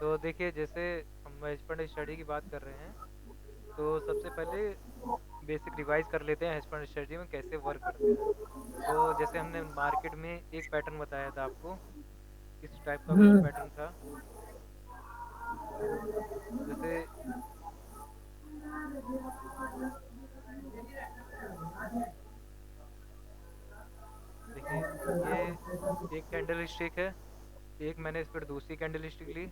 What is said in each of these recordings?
तो देखिए, जैसे हम हेज स्टडी की बात कर रहे हैं, तो सबसे पहले बेसिक रिवाइज कर लेते हैं हेज स्टडी में कैसे वर्क करते हैं। तो जैसे हमने मार्केट में एक पैटर्न बताया था आपको, किस टाइप का वो हम्म। पैटर्न था। जैसे देखिए, ये एक कैंडल स्टिक है, एक मैंने इस पर दूसरी कैंडल स्टिक ली,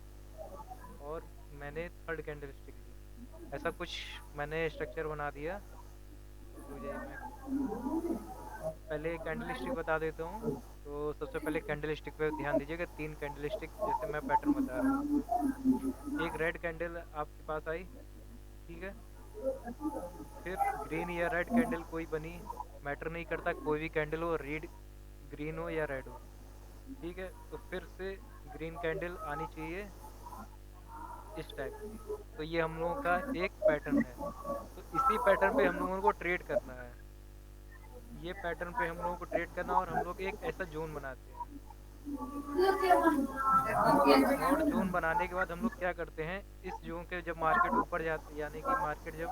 और मैंने थर्ड कैंडल स्टिक ली। ऐसा कुछ मैंने स्ट्रक्चर बना दिया। रुक जाइए, मैं पहले कैंडल स्टिक बता देता हूँ। तो सबसे पहले कैंडल स्टिक पे ध्यान दीजिएगा, तीन कैंडल स्टिक जैसे मैं पैटर्न बता रहा हूँ। तो एक रेड कैंडल आपके पास आई, ठीक है। फिर ग्रीन या रेड कैंडल कोई बनी, मैटर नहीं करता, कोई भी कैंडल हो, रेड ग्रीन हो या रेड हो, ठीक है। तो फिर से ग्रीन कैंडल आनी चाहिए इस टाइप की। तो ये हम लोगों का एक पैटर्न है। तो इसी पैटर्न पे हम लोगों को ट्रेड करना है। ये पैटर्न पे हम लोगों को ट्रेड करना, और हम लोग एक ऐसा जोन बनाते हैं। और जोन बनाने के बाद हम लोग क्या करते हैं, इस जोन के जब मार्केट ऊपर जाती, यानी कि मार्केट जब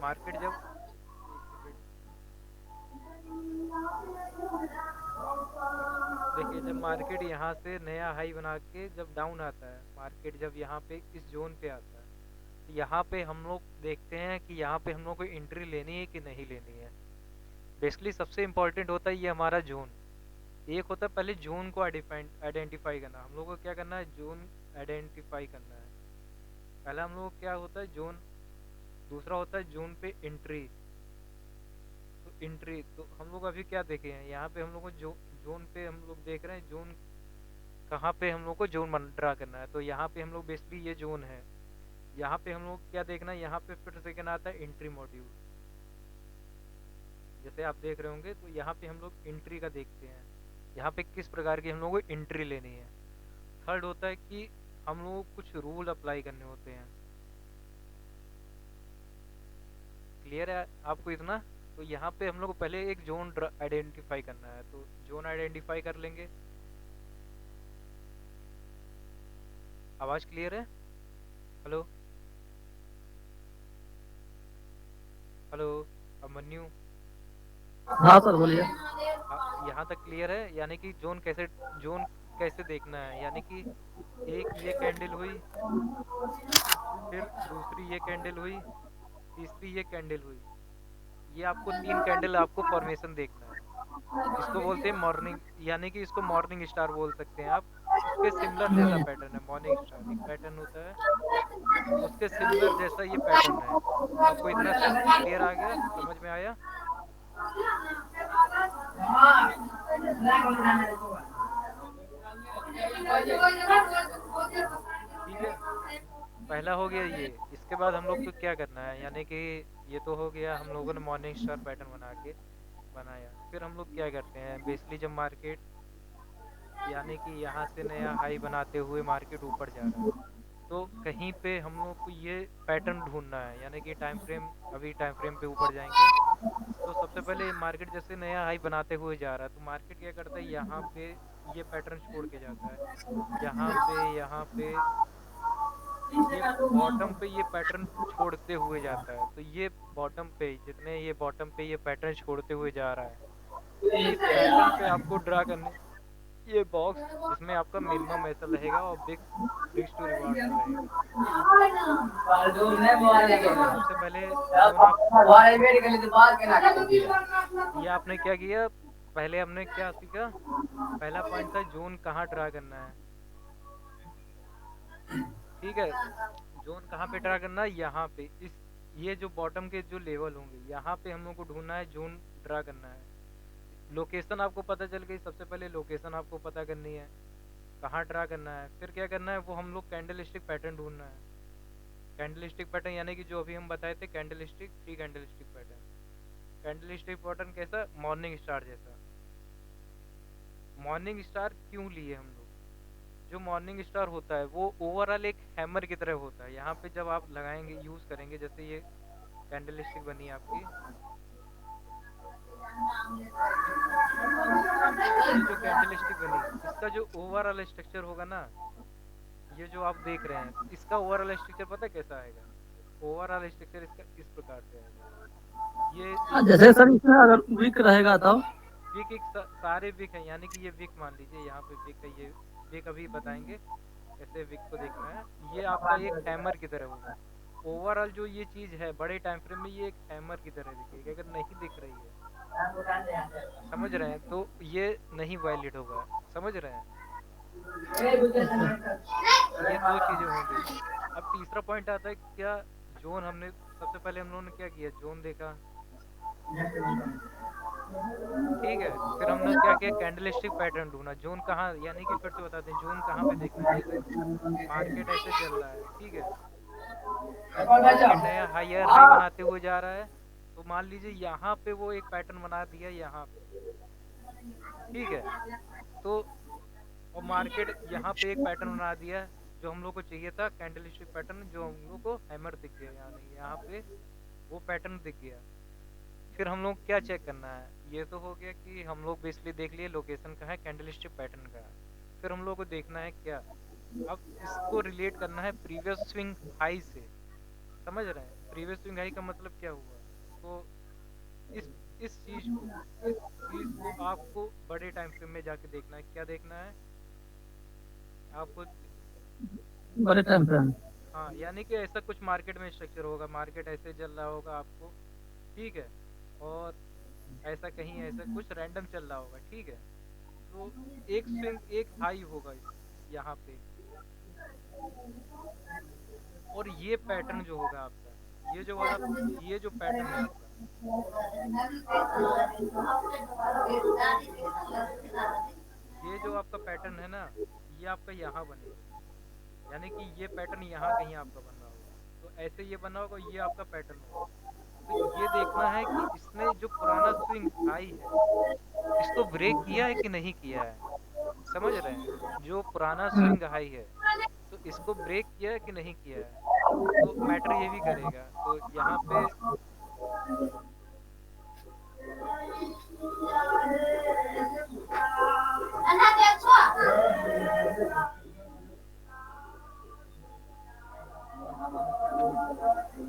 मार्केट जब एक सेकेंड, देखिए, जब मार्केट यहाँ से नया हाई बना के जब डाउन आता है, मार्केट जब यहाँ पे इस जोन पे आता है, तो यहाँ पे हम लोग देखते हैं कि यहाँ पे हम लोग को एंट्री लेनी है कि नहीं लेनी है। बेसिकली सबसे इम्पोर्टेंट होता है ये हमारा जोन। एक होता है पहले जोन को आइडेंटिफाई करना, हम लोग को क्या करना है, जोन आइडेंटिफाई करना है। पहला हम लोग को क्या होता है, जोन। दूसरा होता है जोन पे एंट्री। तो एंट्री तो हम लोग अभी क्या देखे हैं, यहाँ पे हम लोग को जो जोन पे हम लोग देख रहे हैं, जोन कहाँ पे हम लोग को जोन ड्रा करना है। तो यहाँ पे हम लोग बेसिकली ये जोन है। यहाँ पे हम लोग क्या देखना है, यहाँ पे फिर सेकेंड आता है एंट्री मॉड्यूल, जैसे आप देख रहे होंगे। तो यहाँ पे हम लोग एंट्री का देखते हैं, यहाँ पे किस प्रकार की हम लोग को एंट्री लेनी है। थर्ड होता है कि हम लोग को कुछ रूल अप्लाई करने होते हैं। क्लियर है आपको इतना? तो यहाँ पे हम लोग को पहले एक जोन आइडेंटिफाई करना है, तो जोन आइडेंटिफाई कर लेंगे। आवाज़ क्लियर है? हेलो? हेलो? अमन्यु? हाँ सर बोलिए। यहाँ तक क्लियर है? यानी कि जोन कैसे देखना है, यानी कि एक ये कैंडल हुई, फिर दूसरी ये कैंडल हुई, तीसरी ये कैंडल हुई। ये आपको तीन कैंडल आपको फॉर्मेशन देखना है। इसको बोलते हैं मॉर्निंग, यानी कि इसको मॉर्निंग स्टार बोल सकते हैं आप। उसके सिमिलर जैसा पैटर्न है मॉर्निंग स्टार, एक पैटर्न होता है, उसके सिमिलर जैसा ये पैटर्न है। आपको इतना क्लियर आ गया, समझ में आया? ठीक है, पहला हो गया ये। इसके बाद हम लोग को क्या करना है, यानी कि ये तो हो गया, हम लोगों ने मॉर्निंग स्टार पैटर्न बना के बनाया। फिर हम लोग क्या करते हैं, बेसिकली जब मार्केट, यानी कि यहाँ से नया हाई बनाते हुए मार्केट ऊपर जा रहा है, तो कहीं पे हम लोग को ये पैटर्न ढूंढना है, यानी कि टाइम फ्रेम, अभी टाइम फ्रेम पे ऊपर जाएंगे। तो सबसे पहले मार्केट जैसे नया हाई बनाते हुए जा रहा है, तो मार्केट क्या करता है, यहाँ पे ये पैटर्न छोड़ के जाता है। यहाँ पे ये बॉटम पे ये पैटर्न छोड़ते हुए जाता है। तो ये बॉटम पे, जितने ये बॉटम पे ये पैटर्न छोड़ते हुए जा रहा है, इस पैटर्न पे आपको ड्रा करने, ये बॉक्स जिसमें आपका मिनिमम ऐसा रहेगा और बिग रिस्क टू रिवार्ड्स रहेगा। तो सबसे पहले जोन आप, ये आपने क्या किया, पहले हमने क्या सीखा, पहला पॉइंट था जोन कहाँ ड्रा करना है, ठीक है। जोन कहाँ पे ड्रा करना है, यहाँ पे, इस ये जो बॉटम के जो लेवल होंगे, यहाँ पे हम लोग को ढूंढना है, जोन ड्रा करना है। लोकेशन आपको पता चल गई, सबसे पहले लोकेशन आपको पता करनी है, कहाँ ड्रा करना है। फिर क्या करना है, वो हम लोग कैंडल स्टिक पैटर्न ढूंढना है। कैंडल स्टिक पैटर्न यानी कि जो अभी हम बताए थे, candle stick, three candle stick pattern. Candle stick pattern कैसा, मॉर्निंग स्टार जैसा। मॉर्निंग स्टार क्यों लिए हम लोग, जो मॉर्निंग स्टार होता है वो ओवरऑल एक हैमर की तरह होता है। यहाँ पे जब आप लगाएंगे, यूज़ करेंगे, जैसे ये कैंडल स्टिक बनी है आपकी, ये जो कैंडलस्टिक बनी, इसका जो ओवरऑल स्ट्रक्चर होगा ना, ये जो आप देख रहे हैं, इसका ओवरऑल स्ट्रक्चर पता है कैसा आएगा? ओवरऑल स्ट्रक्चर इसका इस प्रकार से आएगा। ये हाँ, एक जैसे सर इसमें अगर वीक रहेगा तो विक, एक सारे विक हैं, यानी कि ये विक मान लीजिए, यहाँ पे विक है, ये विक अभी बताएंगे कैसे विक को देखना है। ये आपका एक हैमर की तरह होगा। ओवरऑल जो ये चीज़ है बड़े टाइम फ्रेम में, ये एक हैमर की तरह दिखेगी। अगर नहीं दिख रही है, समझ रहे हैं, तो ये नहीं वैलिड होगा। समझ रहे हैं? ये दो चीज़ें हो गई। अब तीसरा पॉइंट आता है क्या, जोन। हमने सबसे पहले हम लोगों ने क्या किया, जोन देखा, ठीक है। फिर हमने क्या किया, कैंडलस्टिक पैटर्न ढूंढा। जोन कहाँ, यानी कि फिर से बताते हैं जोन कहाँ पे देखना है। जैसे मार्केट ऐसे चल रहा है, ठीक है, मार्केट नया हायर हाई बनाते हुए जा रहा है, तो मान लीजिए यहाँ पे वो एक पैटर्न बना दिया यहाँ पे, ठीक है। तो और मार्केट यहाँ पे एक पैटर्न बना दिया जो हम लोग को चाहिए था, कैंडलस्टिक पैटर्न, जो हम लोग को हैमर दिख गया, यानी यहाँ पे वो पैटर्न दिख गया। फिर हम लोग क्या चेक करना है, ये तो हो गया कि हम लोग बेसिकली देख लिए लोकेशन का है, कैंडलस्टिक पैटर्न का है। फिर हम लोग को देखना है क्या, अब इसको रिलेट करना है प्रीवियस स्विंग हाई से। समझ रहे हैं? प्रीवियस स्विंग हाई का मतलब क्या हुआ? तो इस इस चीज को इस चीज को आपको बड़े टाइम फ्रेम में जाके देखना है। क्या देखना है आपको? बड़े टाइम फ्रेम। हाँ, यानी कि ऐसा कुछ मार्केट में स्ट्रक्चर होगा, मार्केट ऐसे चल रहा होगा आपको, ठीक है, और ऐसा कहीं ऐसा कुछ रैंडम चल रहा होगा, ठीक है। तो एक स्विंग, एक हाई होगा इस यहाँ पे, और ये पैटर्न जो होगा आपका, ये जो वाला, ये जो पैटर्न है आपका, ये जो आपका पैटर्न है ना, ये आपका यहाँ बनेगा। यानी कि ये पैटर्न यहाँ कहीं आपका बन रहा होगा, तो ऐसे ये बना होगा, ये आपका पैटर्न होगा। तो ये देखना है कि इसने जो पुराना स्विंग हाई है, इसको ब्रेक किया है कि नहीं किया है। समझ रहे हैं? जो पुराना स्विंग हाई है, तो इसको ब्रेक किया है कि नहीं किया है, तो मैटर ये भी करेगा। तो यहाँ पे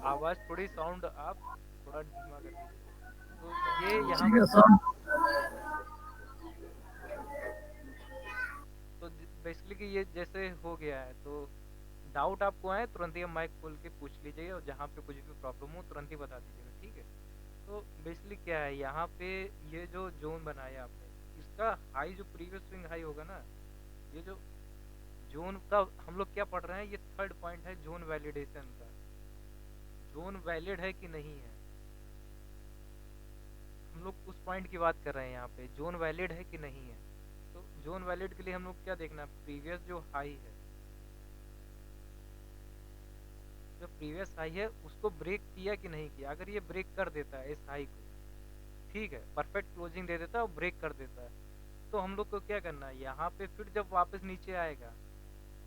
आवाज़ थोड़ी, साउंड आप थोड़ा धीमा कर दीजिए। तो ये यहाँ ठीक है सर। तो बेसिकली कि ये जैसे हो गया है, तो डाउट आपको आए तुरंत ही आप माइक खोल के पूछ लीजिएगा, और जहाँ पे कुछ भी प्रॉब्लम हो तुरंत ही बता दीजिएगा, ठीक है। तो बेसिकली क्या है, यहाँ पे ये जो जोन बनाया आपने, इसका हाई जो प्रीवियस स्विंग हाई होगा ना, ये जो जोन का हम लोग क्या पढ़ रहे हैं, ये थर्ड पॉइंट है जोन वैलिडेशन का। जोन वैलिड है कि नहीं है, हम लोग उस पॉइंट की बात कर रहे हैं यहाँ पे, जोन वैलिड है कि नहीं है। तो जोन वैलिड के लिए हम लोग क्या देखना है, प्रीवियस जो हाई है, जो प्रीवियस हाई है उसको ब्रेक किया कि नहीं किया। अगर ये ब्रेक कर देता है इस हाई को, ठीक है, परफेक्ट क्लोजिंग दे देता है और ब्रेक कर देता है, तो हम लोग को क्या करना है, यहाँ पे फिर जब वापस नीचे आएगा,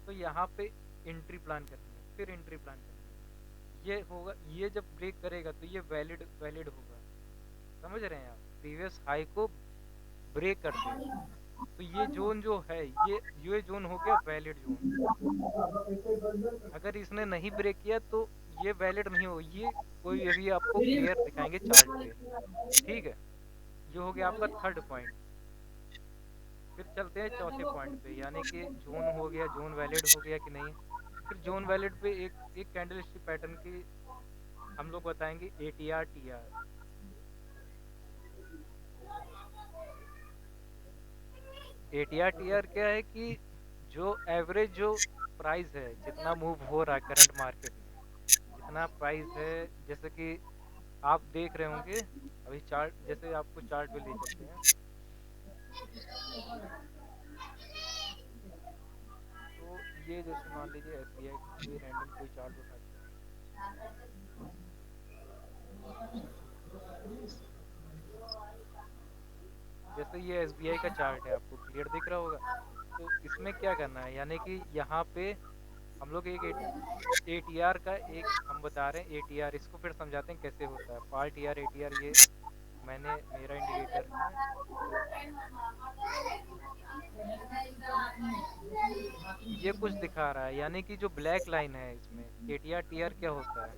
तो यहाँ पे एंट्री प्लान करनी है, फिर एंट्री प्लान करनी है। ये होगा, ये जब ब्रेक करेगा तो ये वैलिड वैलिड होगा। समझ रहे हैं आप? प्रीवियस हाई को ब्रेक कर दे, तो ये जोन जो है, ये जोन हो गया वैलिड जोन। अगर इसने नहीं ब्रेक किया तो ये वैलिड नहीं हो, ये कोई अभी आपको क्लियर दिखाएंगे चार्ट पे, ठीक है। ये हो गया आपका थर्ड पॉइंट। फिर चलते हैं चौथे पॉइंट पे, यानी कि जोन हो गया, जोन वैलिड हो गया कि नहीं। फिर जोन वैलिड पे एक एक कैंडलस्टिक पैटर्न की हम लोग बताएंगे, ATR TR। ATR TR क्या है कि जो एवरेज जो प्राइस है, जितना मूव हो रहा है करंट मार्केट में, जितना प्राइस है, जैसे कि आप देख रहे होंगे अभी चार्ट, जैसे आपको चार्ट पे ले चलते हैं। तो ये जैसे मान लीजिए SBI का कोई रैंडम कोई चार्ट उठाते हैं, जैसे ये SBI का चार्ट है, आपको क्लियर दिख रहा होगा। तो इसमें क्या करना है, यानी कि यहाँ पे हम लोग एक ATR का एक हम बता रहे हैं, ATR इसको फिर समझाते हैं कैसे होता है। पार TR ATR ये मेरा इंडिकेटर है तो ये कुछ दिखा रहा है, यानी कि जो ब्लैक लाइन है इसमें एटीआर टीआर क्या होता है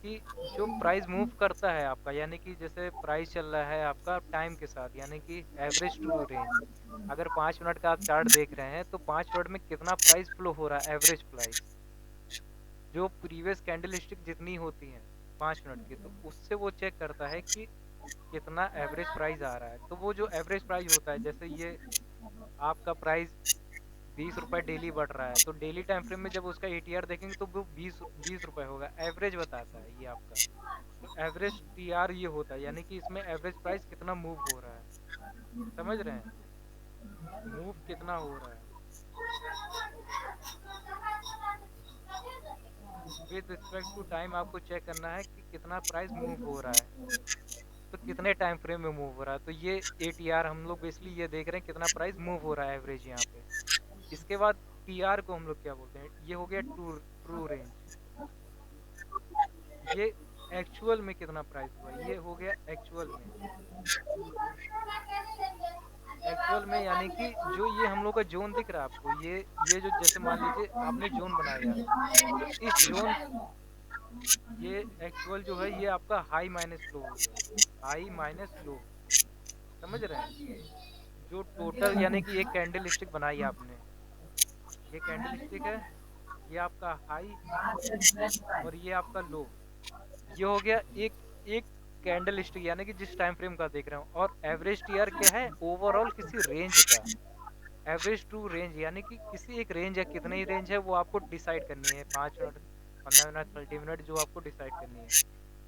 कि जो प्राइस मूव करता है आपका, यानी कि जैसे प्राइस चल रहा है आपका टाइम के साथ, यानी कि एवरेज टू रेंज। अगर 5 मिनट का आप चार्ट देख रहे हैं तो 5 मिनट में कितना प्राइस फ्लो हो रहा है, एवरेज प्राइस जो प्रीवियस कैंडल स्टिक जितनी होती हैं 5 मिनट की, तो उससे वो चेक करता है कि कितना एवरेज प्राइस आ रहा है। तो वो जो एवरेज प्राइस होता है, जैसे ये आपका प्राइस 20 रुपये डेली बढ़ रहा है, तो डेली टाइम फ्रेम में जब उसका एटीआर देखेंगे तो वो 20 रुपये होगा, एवरेज बताता है ये आपका। तो एवरेज टीआर ये होता है, यानी कि इसमें एवरेज प्राइस कितना मूव हो रहा है, समझ रहे हैं, मूव कितना हो रहा है विद रिस्पेक्ट टू टाइम। आपको चेक करना है कि कितना प्राइस मूव हो रहा है, तो कितने टाइम फ्रेम में मूव हो रहा है। तो ये एटीआर हम लोग बेसिकली ये देख रहे हैं कितना प्राइस मूव हो रहा है एवरेज यहाँ पे। इसके बाद टीआर को हम लोग क्या बोलते हैं, ये हो गया ट्रू ट्रू रेंज। ये एक्चुअल में कितना प्राइस हुआ, ये हो गया एक्चुअल में। एक्चुअल में यानी कि जो ये हम लोग का जोन दिख रहा है आपको, ये जो जैसे मान लीजिए आपने जोन बनाया, तो इस जोन, ये एक्चुअल जो है ये आपका हाई माइनस लो हो गया, हाई माइनस लो, समझ रहे हैं। जो टोटल यानी कि एक कैंडल स्टिक बनाई आपने, ये कैंडल स्टिक है, ये आपका हाई और ये आपका लो, ये हो गया एक एक कैंडल स्टिक, यानी कि जिस टाइम फ्रेम का देख रहे हो। और एवरेज टीआर क्या है, ओवरऑल किसी रेंज का एवरेज टू रेंज, यानी कि किसी एक रेंज है, कितनी ही रेंज है वो आपको डिसाइड करनी है, 5 मिनट, 15 मिनट, 30 मिनट, जो आपको डिसाइड करनी है।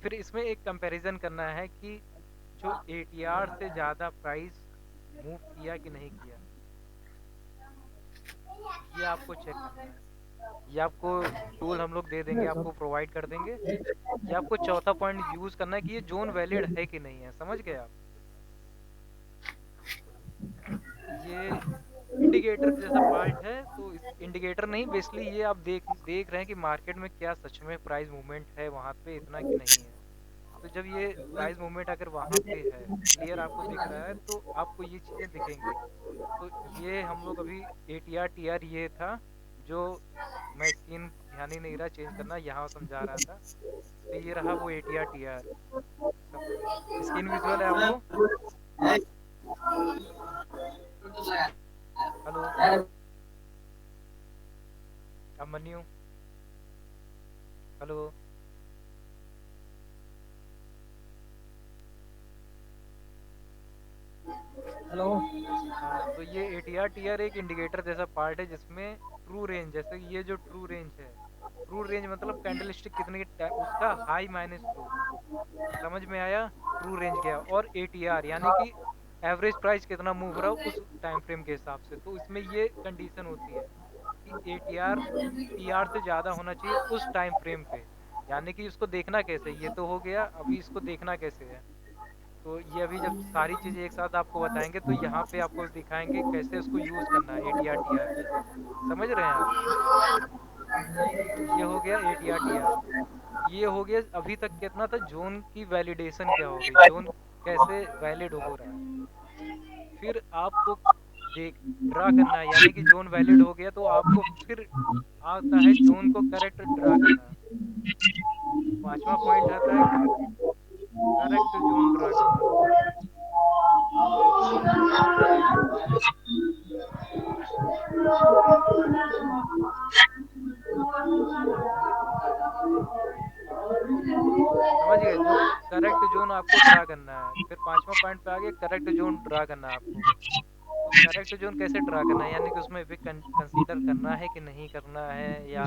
फिर इसमें एक कंपैरिजन करना है कि जो एटीआर से ज़्यादा प्राइस मूव किया कि नहीं किया, ये आपको चेक करना है। ये आपको टूल हम लोग दे देंगे, आपको प्रोवाइड कर देंगे। ये आपको चौथा पॉइंट यूज़ करना है कि ये जोन वैलिड है कि नहीं है, समझ गए आप। ये इंडिकेटर जैसा पार्ट है, तो इस इंडिकेटर नहीं, बेसिकली ये आप देख रहे हैं कि मार्केट में क्या सच में प्राइस मूवमेंट है वहाँ पे इतना कि नहीं है। तो जब ये प्राइस मूवमेंट अगर वहाँ पे है, क्लियर आपको दिख रहा है, तो आपको ये चीज़ें दिखेंगी। तो ये हम लोग अभी एटीआर टीआर ये था, जो मैं स्क्रीन ध्यान ही नहीं रहा चेंज करना, यहाँ समझा रहा था। तो ये रहा वो एटीआर टीआर सब। स्क्रीन विजुअल है आपको। हेलो अमन्यु, हेलो। हेलो। हाँ, तो ये एटीआर टीआर एक इंडिकेटर जैसा पार्ट है जिसमें ट्रू रेंज, जैसे ये जो ट्रू रेंज है, ट्रू रेंज मतलब कैंडल स्टिक कितने उसका हाई माइनस लो, समझ में आया। ट्रू रेंज गया, और एटीआर यानी कि एवरेज प्राइस कितना मूव रहा है उस टाइम फ्रेम के हिसाब से। तो इसमें ये कंडीशन होती है कि एटीआर टीआर से ज़्यादा होना चाहिए उस टाइम फ्रेम पे। यानी कि इसको देखना कैसे, ये तो हो गया, अभी इसको देखना कैसे है। तो ये अभी जब सारी चीज़ें एक साथ आपको बताएंगे तो यहाँ पे आपको दिखाएंगे कैसे उसको यूज़ करना है एटीआर टीआर को, समझ रहे हैं आप। तो ये हो गया एटीआर टीआर। ये हो गया अभी तक कितना था, जोन की वैलिडेशन क्या हो गई, जोन कैसे वैलिड हो रहा है। फिर आपको देख ड्रा करना है, यानी कि जोन वैलिड हो गया तो आपको फिर आता है जोन को करेक्ट ड्रा करना। पांचवा पॉइंट आता है करेक्ट जोन ड्रा करना। समझ गए, जो करेक्ट जोन आपको ड्रा करना है। फिर पांचवा पॉइंट पे आ गया करेक्ट जोन ड्रा करना है आपको। तो करेक्ट जोन कैसे ड्रा करना है, यानी कि उसमें भी कंसीडर करना है कि नहीं करना है, या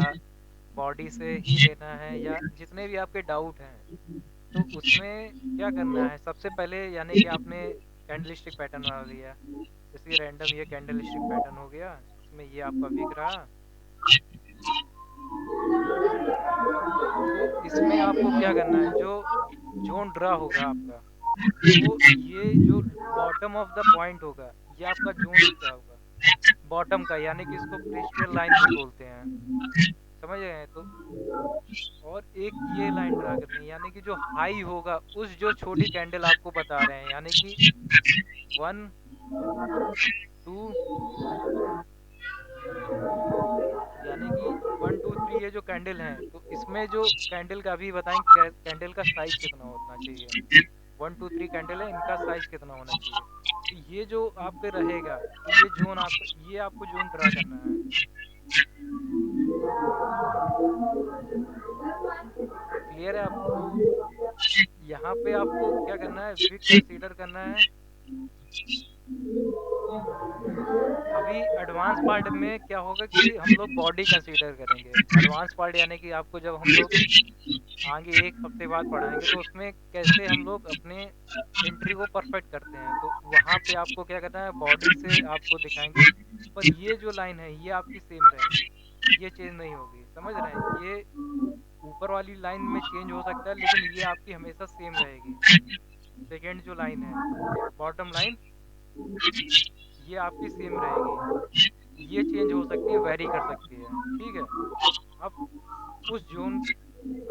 बॉडी से ही लेना है, या जितने भी आपके डाउट हैं। तो उसमें क्या करना है, सबसे पहले यानी कि आपने कैंडल स्टिक पैटर्न बना लिया, जैसे रैंडम ये कैंडल स्टिक पैटर्न हो गया, इसमें ये आपका विक रहा। तो इसमें आपको क्या करना है, जो जोन ड्रा होगा आपका, तो ये जो बॉटम ऑफ द पॉइंट होगा, ये आपका जोन क्या होगा, बॉटम का, यानी कि इसको प्रेस्टल लाइन भी बोलते हैं। समझ रहे हैं? तो और एक ये लाइन ड्रा करनी है, यानी कि जो हाई होगा उस जो छोटी कैंडल आपको बता रहे हैं, यानी कि 1 2 यानी कि 1 2 3 ये जो कैंडल हैं, तो इसमें जो कैंडल का अभी बताएंगे कैंडल का साइज कितना होना चाहिए। 1 2 3 कैंडल है, इनका साइज कितना होना चाहिए। तो ये जो आपके रहेगा, तो ये जोन आपका, ये आपको जोन ड्रा करना है। क्लियर है आपको? यहाँ पे आपको क्या करना है, विक कंसीडर करना है। अभी एडवांस पार्ट में क्या होगा कि हम लोग बॉडी कंसीडर करेंगे। एडवांस पार्ट यानी कि आपको जब हम लोग आगे एक हफ्ते बाद पढ़ाएंगे, तो उसमें कैसे हम लोग अपने एंट्री को परफेक्ट करते हैं, तो वहाँ पे आपको क्या करना है, बॉडी से आपको दिखाएंगे। पर ये जो लाइन है ये आपकी सेम रहेगी, ये चेंज नहीं होगी। समझ रहे हैं? ये ऊपर वाली लाइन में चेंज हो सकता है, लेकिन ये आपकी हमेशा सेम रहेगी। सेकेंड जो लाइन है, बॉटम लाइन, ये आपकी सेम रहेगी। ये चेंज हो सकती है, वेरी कर सकती है। ठीक है? अब उस जोन,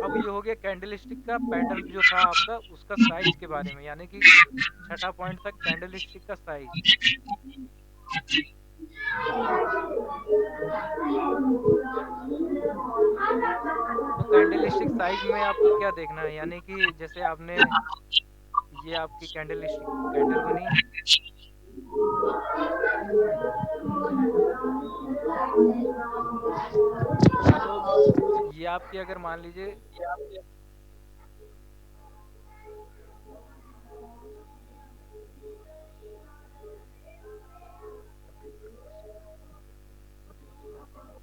अब ये हो गया कैंडलस्टिक का पैटर्न जो था आपका, उसका साइज के बारे में, यानी कि छठा पॉइंट था कैंडलस्टिक का साइज। तो कैंडलस्टिक साइज में आपको क्या देखना है, यानी कि जैसे आपने, ये आपकी कैंडलस्टिक कैंडल बनी, तो ये आपकी अगर मान लीजिए,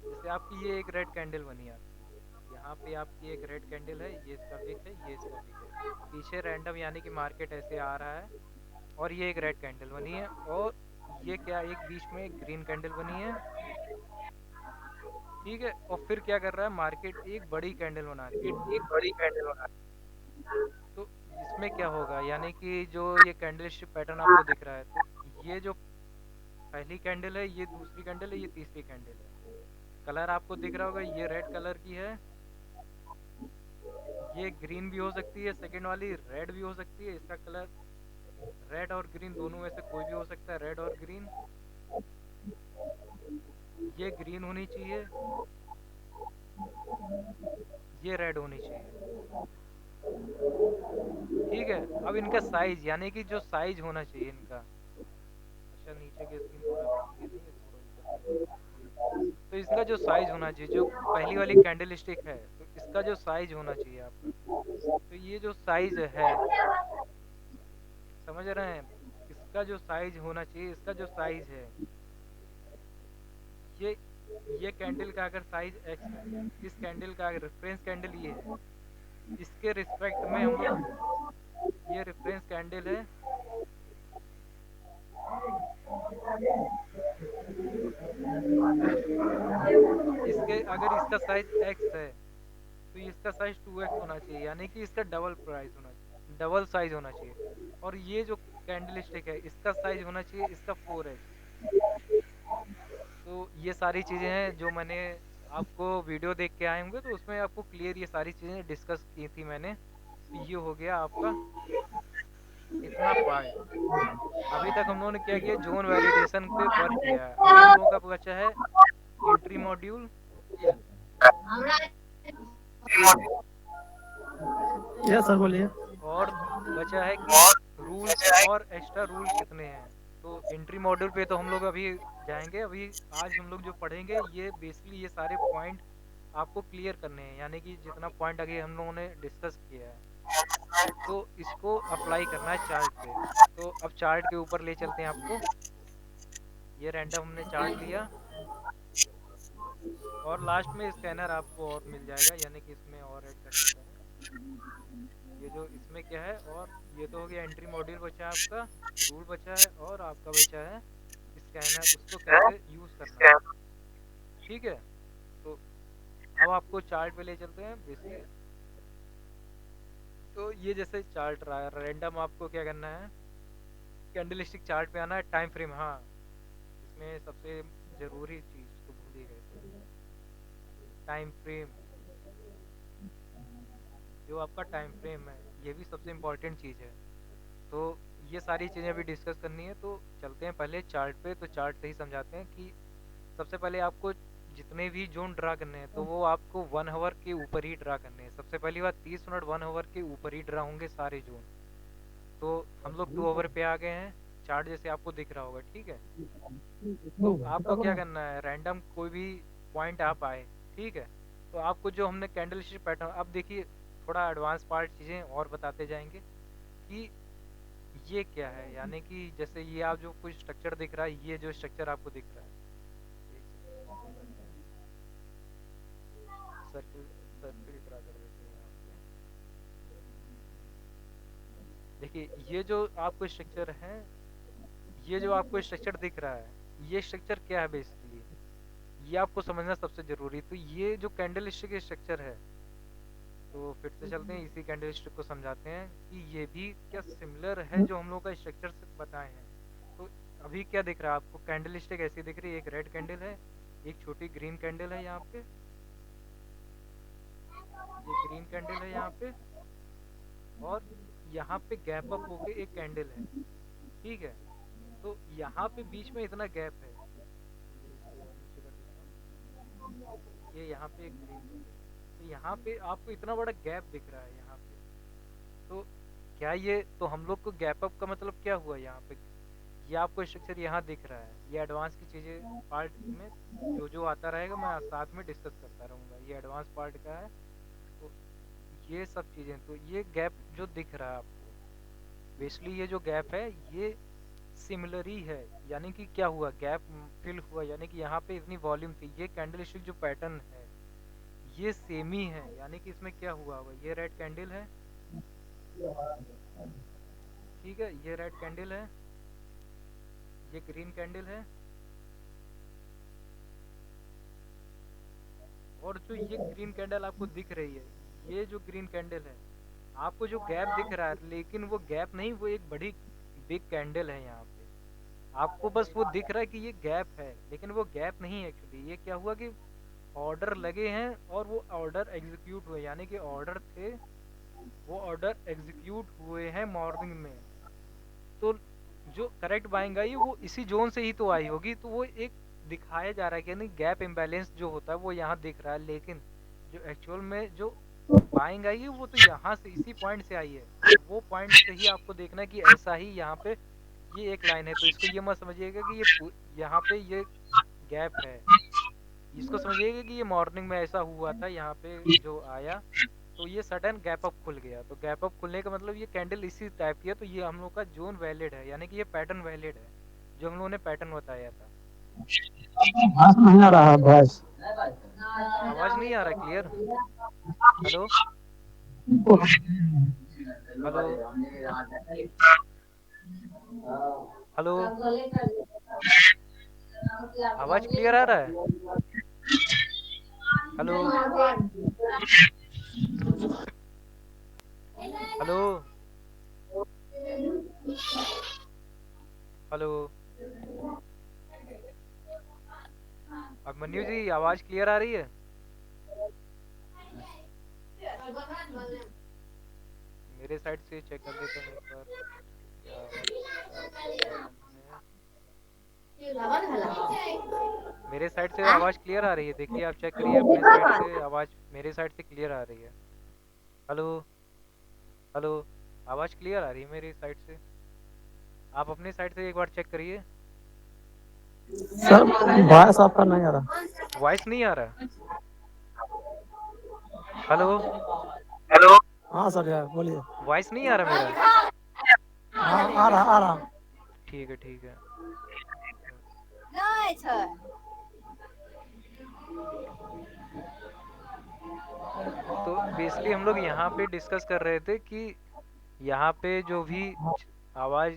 जैसे आपकी ये एक रेड कैंडल बनी आपकी, यहाँ पे आपकी एक रेड कैंडल है, ये इसका विक है, ये इसका विक है। पीछे रैंडम यानी कि मार्केट ऐसे आ रहा है, और ये एक रेड कैंडल बनी है, और ये क्या, एक बीच में एक ग्रीन कैंडल बनी है। ठीक है? और फिर क्या कर रहा है मार्केट, एक बड़ी कैंडल बना रही है। तो इसमें क्या होगा, यानी कि जो ये कैंडलस्टिक पैटर्न आपको दिख रहा है, तो ये जो पहली कैंडल है, ये दूसरी कैंडल है, ये तीसरी कैंडल है। कलर आपको दिख रहा होगा, ये रेड कलर की है, ये ग्रीन भी हो सकती है, सेकेंड वाली रेड भी हो सकती है। इसका कलर रेड और ग्रीन दोनों में से कोई भी हो सकता है, रेड और ग्रीन। ये ग्रीन होनी चाहिए, ये रेड होनी चाहिए। ठीक है? अब इनका साइज, यानी कि जो साइज होना चाहिए इनका, अच्छा नीचे के सीन थोड़ा क्लियर नहीं है, थोड़ा ऊपर की तरफ ये। तो इसका जो साइज होना चाहिए, जो पहली वाली कैंडल स्टिक है, तो इसका जो साइज होना चाहिए आपका, तो ये जो साइज है, समझ रहे हैं? इसका जो साइज होना चाहिए, इसका जो साइज है, ये ये कैंडल का अगर साइज एक्स है, इस कैंडल का रेफरेंस कैंडल ये है, इसके रिस्पेक्ट में हम लोग, ये रेफरेंस कैंडल है, इसके अगर इसका साइज एक्स है, तो इसका साइज 2x होना चाहिए, यानी कि इसका डबल प्राइस होना चाहिए, डबल साइज होना चाहिए। और ये जो कैंडल स्टिक है, इसका साइज होना चाहिए इसका 4x। तो ये सारी चीज़ें हैं जो मैंने आपको वीडियो देख के आए होंगे, तो उसमें आपको क्लियर ये सारी चीज़ें डिस्कस की थी मैंने। तो ये हो गया आपका इतना पार्ट। अभी तक हम लोगों ने क्या किया, जोन वैलिडेशन पे वर्क किया है। अभी हम लोगों का बचा है एंट्री मॉड्यूल, यस सर बोलिए। और बचा है कि रूल्स और एक्स्ट्रा रूल्स कितने हैं। तो एंट्री मॉड्यूल पे तो हम लोग अभी जाएंगे। अभी आज हम लोग जो पढ़ेंगे, ये बेसिकली ये सारे पॉइंट आपको क्लियर करने हैं, यानी कि जितना पॉइंट आगे हम लोगों ने डिस्कस किया है, तो इसको अप्लाई करना है चार्ट पे। तो अब चार्ट के ऊपर ले चलते हैं आपको। ये रैंडम हमने चार्ट लिया, और लास्ट में स्कैनर आपको और मिल जाएगा, यानी कि इसमें और ऐड कर देता हूँ। ये जो इसमें क्या है, और ये तो हो गया एंट्री मॉड्यूल बचा है आपका, रूल बचा है, और आपका बचा है स्कैनर, उसको कैसे यूज़ करना है। ठीक है? तो अब आपको चार्ट पे ले चलते हैं बेसिकली। तो ये जैसे चार्ट रहा है रैंडम, आपको क्या करना है, कैंडलस्टिक चार्ट पे आना है, टाइम फ्रेम, हाँ इसमें सबसे ज़रूरी चीज़ तो भूल ही गए थे। टाइम फ्रेम, जो आपका टाइम फ्रेम है, ये भी सबसे इम्पोर्टेंट चीज़ है। तो ये सारी चीज़ें अभी डिस्कस करनी है, तो चलते हैं पहले चार्ट पे। तो चार्ट से ही समझाते हैं कि सबसे पहले आपको जितने भी जोन ड्रा करने हैं तो वो आपको 1 आवर के ऊपर ही ड्रा करने हैं। सबसे पहली बात, 30 मिनट 1 आवर के ऊपर ही ड्रा होंगे सारे जोन। तो हम लोग 2 आवर पे आ गए हैं, चार्ट जैसे आपको दिख रहा होगा, ठीक है। तो आपको क्या करना है, रैंडम कोई भी पॉइंट आप आए, ठीक है। तो आपको जो हमने कैंडल स्टिक पैटर्न, अब देखिए थोड़ा एडवांस पार्ट चीज़ें और बताते जाएंगे कि ये क्या है। यानी कि जैसे ये आप जो कुछ स्ट्रक्चर दिख रहा है, ये जो स्ट्रक्चर आपको दिख रहा है, एक सेकंड इसको करते हैं, सर्किल सर्किल ड्रा कर देते हैं यहाँ पे। देखिए ये जो आपको स्ट्रक्चर है, ये जो आपको स्ट्रक्चर दिख रहा है, ये स्ट्रक्चर क्या है बेसिकली, ये आपको समझना सबसे ज़रूरी। तो ये जो कैंडल स्टिक स्ट्रक्चर है, तो फिर से चलते हैं इसी कैंडल स्टिक को समझाते हैं कि ये भी क्या सिमिलर है जो हम लोग का स्ट्रक्चर से बताए हैं। तो अभी क्या दिख रहा है आपको, कैंडल स्टिक ऐसी दिख रही है, एक रेड कैंडल है, एक छोटी ग्रीन कैंडल है यहाँ पे, ये ग्रीन कैंडल है यहाँ पे, और यहाँ पे गैप अप होके एक कैंडल है, ठीक है। तो यहाँ पे बीच में इतना गैप है, ये इसको और नीचे कर देता हूँ, ये यहाँ पे एक ग्रीन कैंडल है। तो यहाँ पे आपको इतना बड़ा गैप दिख रहा है यहाँ पे। तो क्या ये, तो हम लोग को गैप अप का मतलब क्या हुआ यहाँ पे, ये आपको स्ट्रक्चर यहाँ दिख रहा है। ये एडवांस की चीज़ें पार्ट में जो जो आता रहेगा मैं साथ में डिस्कस करता रहूँगा, ये एडवांस पार्ट का है। तो ये सब चीज़ें, तो ये गैप जो दिख रहा है आपको, बेसिकली ये जो गैप है ये सिमिलर ही है। यानी कि क्या हुआ, गैप फिल हुआ, यानी कि यहाँ पे इतनी वॉल्यूम थी। ये कैंडल स्टिक जो पैटर्न है ये सेम ही है, यानी कि इसमें क्या हुआ होगा, ये रेड कैंडल है, ठीक है, ये रेड कैंडल है, ये ग्रीन कैंडल है, और जो ये ग्रीन कैंडल आपको दिख रही है, ये जो ग्रीन कैंडल है, आपको जो गैप दिख रहा है, लेकिन वो गैप नहीं, वो एक बड़ी बिग कैंडल है यहाँ पे। आपको बस वो दिख रहा है कि ये गैप है, लेकिन वो गैप नहीं है एक्चुअली। ये क्या हुआ कि ऑर्डर लगे हैं और वो ऑर्डर एग्जीक्यूट हुए, यानी कि ऑर्डर थे, वो ऑर्डर एग्जीक्यूट हुए हैं मॉर्निंग में। तो जो करेक्ट बाइंग आई वो इसी जोन से ही तो आई होगी। तो वो एक दिखाया जा रहा है कि नहीं, गैप इम्बैलेंस जो होता है वो यहाँ दिख रहा है, लेकिन जो एक्चुअल में जो बाइंग आई है वो तो यहाँ से, इसी पॉइंट से आई है। तो वो पॉइंट से ही आपको देखना है कि ऐसा ही यहाँ पे ये एक लाइन है। तो इसको ये मत समझिएगा कि ये यहाँ पे ये गैप है, इसको समझिएगा कि ये मॉर्निंग में ऐसा हुआ था, यहाँ पे जो आया तो ये सडन गैप अप खुल गया। तो गैप अप खुलने का मतलब ये कैंडल इसी टाइप की है। तो ये हम लोग का जोन वैलिड है, यानी कि ये पैटर्न वैलिड है जो हम लोगों ने पैटर्न बताया था। हाँ नहीं आ रहा है बस। आवाज़ नहीं आ रहा क्लियर? हेलो, हेलो, हेलो, आवाज़ क्लियर आ रहा है? Hello, hello, hello. Abhimanyu ji आवाज़ क्लियर आ रही है? मेरे साइड से चेक कर लेता हूँ एक बार, क्या आवाज़ का प्रॉब्लम है। मेरे साइड से आवाज़ क्लियर आ रही है, देखिए आप चेक करिए अपने साइड से, आवाज़ मेरे साइड से क्लियर आ रही है। हेलो, हेलो, आवाज़ क्लियर आ रही है मेरी साइड से, आप अपने साइड से एक बार चेक करिए। सर वॉइस आपका नहीं आ रहा। वॉइस नहीं आ रहा? Hello, hello. हाँ सर यार बोलिए। वॉइस नहीं आ रहा मेरा? हाँ आ रहा आ रहा। ठीक है, ठीक है। तो बेसिकली हम लोग यहाँ पे डिस्कस कर रहे थे कि यहाँ पे जो भी आवाज़,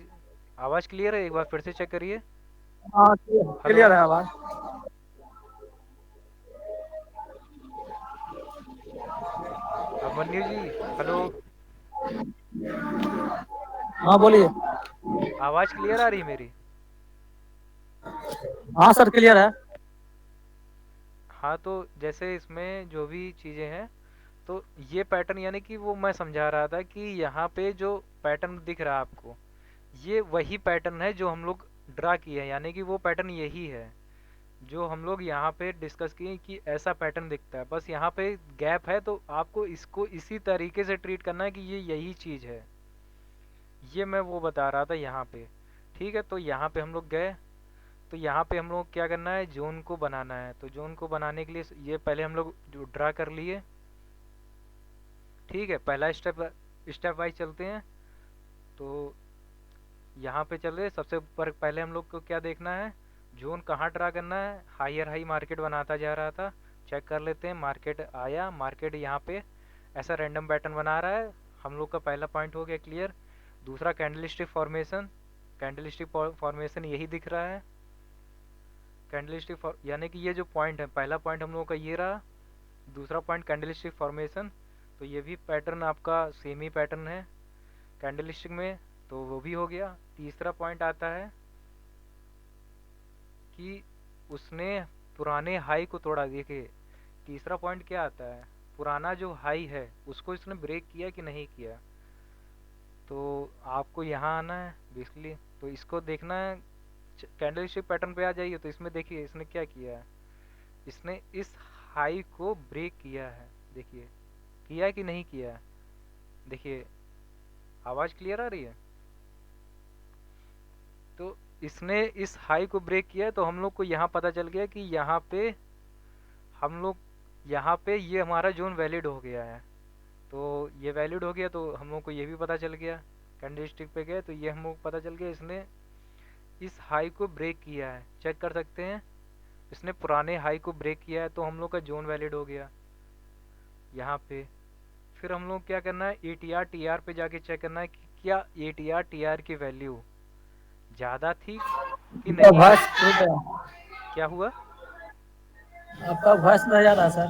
आवाज़ क्लियर है? एक बार फिर से चेक करिए। हाँ हेलो, क्लियर है आवाज। अभिमन्यु जी, हेलो, हाँ बोलिए। आवाज़ क्लियर आ रही है मेरी? हाँ सर क्लियर है। हाँ, तो जैसे इसमें जो भी चीज़ें हैं, तो ये पैटर्न यानी कि वो मैं समझा रहा था कि यहाँ पे जो पैटर्न दिख रहा है आपको, ये वही पैटर्न है जो हम लोग ड्रा किए हैं, यानी कि वो पैटर्न यही है जो हम लोग यहाँ पे डिस्कस किए कि ऐसा पैटर्न दिखता है। बस यहाँ पे गैप है, तो आपको इसको इसी तरीके से ट्रीट करना है कि ये यही चीज़ है। ये मैं वो बता रहा था यहाँ पे। ठीक है, तो यहाँ पे हम लोग गए, तो यहाँ पे हम लोग क्या करना है, जोन को बनाना है। तो जोन को बनाने के लिए ये पहले हम लोग जो ड्रा कर लिए। ठीक है, पहला स्टेप, स्टेप वाइज चलते हैं। तो यहाँ पे चल रहे सबसे ऊपर, पहले हम लोग को क्या देखना है, जोन कहाँ ड्रा करना है। हायर हाई मार्केट बनाता जा रहा था, चेक कर लेते हैं। मार्केट आया, मार्केट यहाँ पे ऐसा रैंडम पैटर्न बना रहा है। हम लोग का पहला पॉइंट हो गया क्लियर। दूसरा कैंडलस्टिक फॉर्मेशन, कैंडलस्टिक फॉर्मेशन यही दिख रहा है। कैंडलस्टिक यानी कि ये जो पॉइंट है, पहला पॉइंट हम लोगों का ये रहा, दूसरा पॉइंट कैंडलस्टिक फॉर्मेशन। तो ये भी पैटर्न आपका सेम ही पैटर्न है कैंडलस्टिक में, तो वो भी हो गया। तीसरा पॉइंट आता है कि उसने पुराने हाई को तोड़ा। देखिए तीसरा पॉइंट क्या आता है, पुराना जो हाई है उसको इसने ब्रेक किया कि नहीं किया। तो आपको यहाँ आना है बेसिकली, तो इसको देखना है। कैंडलस्टिक पैटर्न पे आ जाइए, तो इसमें देखिए इसने क्या किया है, इसने इस हाई को ब्रेक किया है। देखिए किया है कि नहीं किया है। देखिए आवाज़ क्लियर आ रही है। तो इसने इस हाई को ब्रेक किया है, तो हम लोग को यहाँ पता चल गया कि यहाँ पे हम लोग, यहाँ पे ये हमारा जोन वैलिड हो गया है। तो ये वैलिड हो गया, तो हम लोग को ये भी पता चल गया। कैंडलस्टिक पे गए तो ये हम लोग को पता चल गया इसने इस हाई को ब्रेक किया है। चेक कर सकते हैं, इसने पुराने हाई को ब्रेक किया है, तो हम लोग का जोन वैलिड हो गया यहाँ पे। फिर हम लोग क्या करना है, A T R T R पे जाके चेक करना है कि क्या A T R T R की वैल्यू ज़्यादा थी कि आपका नहीं। वॉइस छूट है। क्या हुआ, आपका वॉइस नहीं आ रहा सर।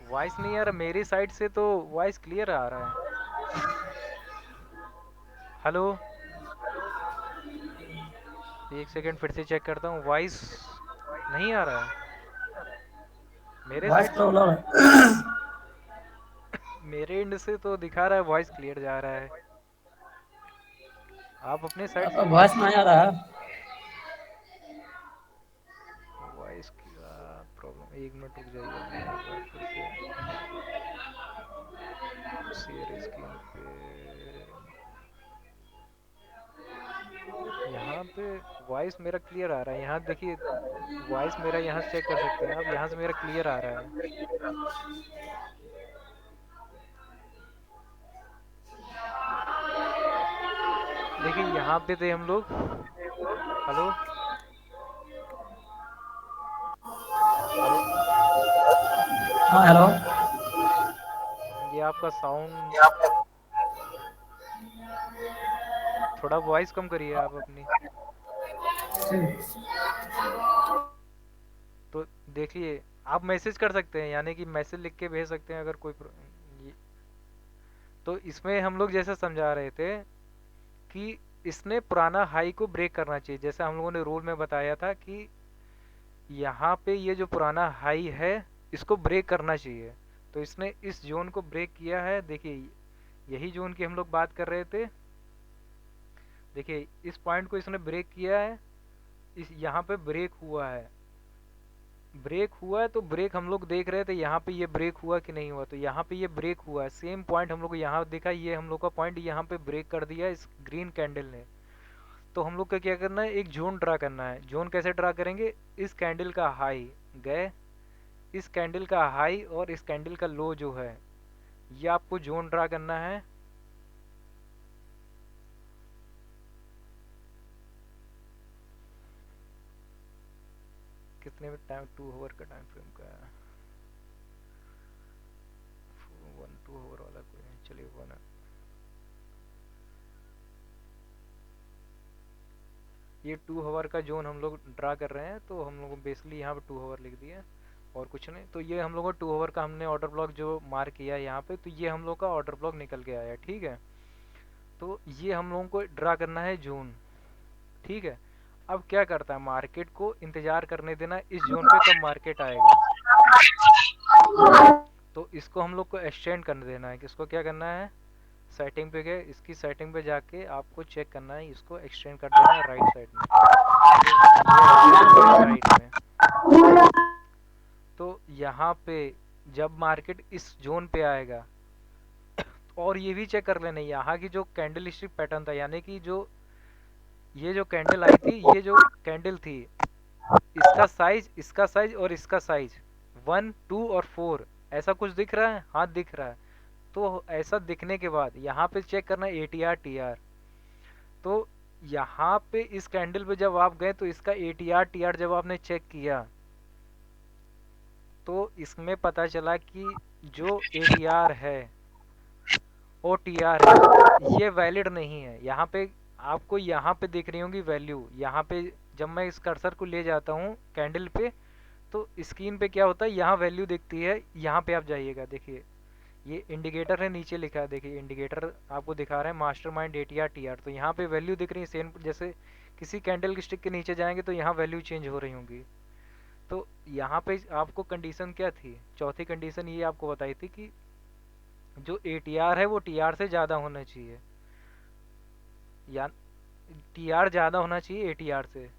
वॉइस नहीं आ रहा मेरी साइड से, तो वॉइस क्लियर आ रहा है। हेलो, एक सेकंड फिर से चेक करता हूँ, वॉइस नहीं आ रहा है मेरे वॉइस साइड से। प्रॉब्लम है। मेरे एंड से तो दिखा रहा है वॉइस क्लियर जा रहा है। आप अपने साइड आपका से वॉइस नहीं आ रहा है। वॉइस का प्रॉब्लम, एक मिनट रुक जाइए, मैं एक बार फिर से शेयर स्क्रीन पे, यहाँ पे वॉइस मेरा क्लियर आ रहा है। यहाँ देखिए वॉइस मेरा यहाँ से चेक कर सकते हैं आप, यहाँ से मेरा क्लियर आ रहा है। देखिए यहाँ पे थे हम लोग। हेलो, हेलो, हाँ हेलो। ये आपका साउंड, थोड़ा वॉइस कम करिए आप अपनी। तो देखिए आप मैसेज कर सकते हैं, यानी कि मैसेज लिख के भेज सकते हैं अगर कोई ये, तो इसमें हम लोग जैसे समझा रहे थे कि इसने पुराना हाई को ब्रेक करना चाहिए। जैसे हम लोगों ने रूल में बताया था कि यहाँ पे ये जो पुराना हाई है इसको ब्रेक करना चाहिए। तो इसने इस जोन को ब्रेक किया है। देखिए यही जोन की हम लोग बात कर रहे थे। देखिए इस पॉइंट को इसने ब्रेक किया है, इस यहाँ पे ब्रेक हुआ है। ब्रेक हुआ है तो ब्रेक हम लोग देख रहे थे यहाँ पे ये ब्रेक हुआ कि नहीं हुआ, तो यहाँ पे ये ब्रेक हुआ है। सेम पॉइंट हम लोग को यहाँ दिखा, ये हम लोग का पॉइंट यहाँ पे ब्रेक कर दिया इस ग्रीन कैंडल ने। तो हम लोग का क्या करना है, एक जोन ड्रा करना है। जोन कैसे ड्रा करेंगे, इस कैंडल का हाई गए, इस कैंडल का हाई और इस कैंडल का लो जो है, ये आपको जोन ड्रा करना है। कितने में टाइम, 2 आवर का टाइम फ्रेम का है, 2 आवर वाला कोई नहीं, चलिए 1। ये 2 आवर का जोन हम लोग ड्रा कर रहे हैं, तो हम लोग बेसिकली यहाँ पे 2 आवर लिख दिया और कुछ नहीं। तो ये हम लोग को 2 आवर का हमने ऑर्डर ब्लॉक जो मार्क किया है यहाँ पे, तो ये हम लोग का ऑर्डर ब्लॉक निकल के आया। ठीक है, तो ये हम लोगों को ड्रा करना है जोन। ठीक है, अब क्या करता है, मार्केट को इंतजार करने देना इस जोन पे कब मार्केट आएगा। तो इसको हम लोग को एक्सटेंड करने देना है। किसको क्या करना है, सेटिंग पे गए, इसकी सेटिंग पे जाके आपको चेक करना है, इसको एक्सटेंड कर देना है राइट साइड में। तो ये एक्सटेंड हो गया राइट में। तो यहाँ पे जब मार्केट इस जोन पे आएगा, और ये भी चेक कर लेना यहाँ की जो कैंडल स्टिक पैटर्न था, यानी कि जो ये जो कैंडल आई थी, ये जो कैंडल थी, इसका साइज और इसका साइज 1, 2 और 4 ऐसा कुछ दिख रहा है, हाँ दिख रहा है। तो ऐसा दिखने के बाद यहाँ पे चेक करना है ATR TR। तो यहाँ पे इस कैंडल पे जब आप गए तो इसका ATR TR जब आपने चेक किया तो इसमें पता चला कि जो ATR है और TR है ये वैलिड नहीं है। यहाँ पे आपको यहाँ पे दिख रही होंगी वैल्यू, यहाँ पे जब मैं इस कर्सर को ले जाता हूँ कैंडल पे तो स्क्रीन पे क्या होता है, यहाँ वैल्यू दिखती है। यहाँ पे आप जाइएगा, देखिए ये इंडिकेटर है, नीचे लिखा है, देखिए इंडिकेटर आपको दिखा रहा है मास्टरमाइंड ATR TR। तो यहाँ पे वैल्यू दिख रही है सेम, जैसे किसी कैंडल की स्टिक के नीचे जाएंगे तो यहाँ वैल्यू चेंज हो रही होंगी। तो यहाँ पे आपको कंडीशन क्या थी, चौथी कंडीशन ये आपको बताई थी कि जो ATR है वो TR से ज़्यादा होना चाहिए, या TR ज़्यादा होना चाहिए ATR से।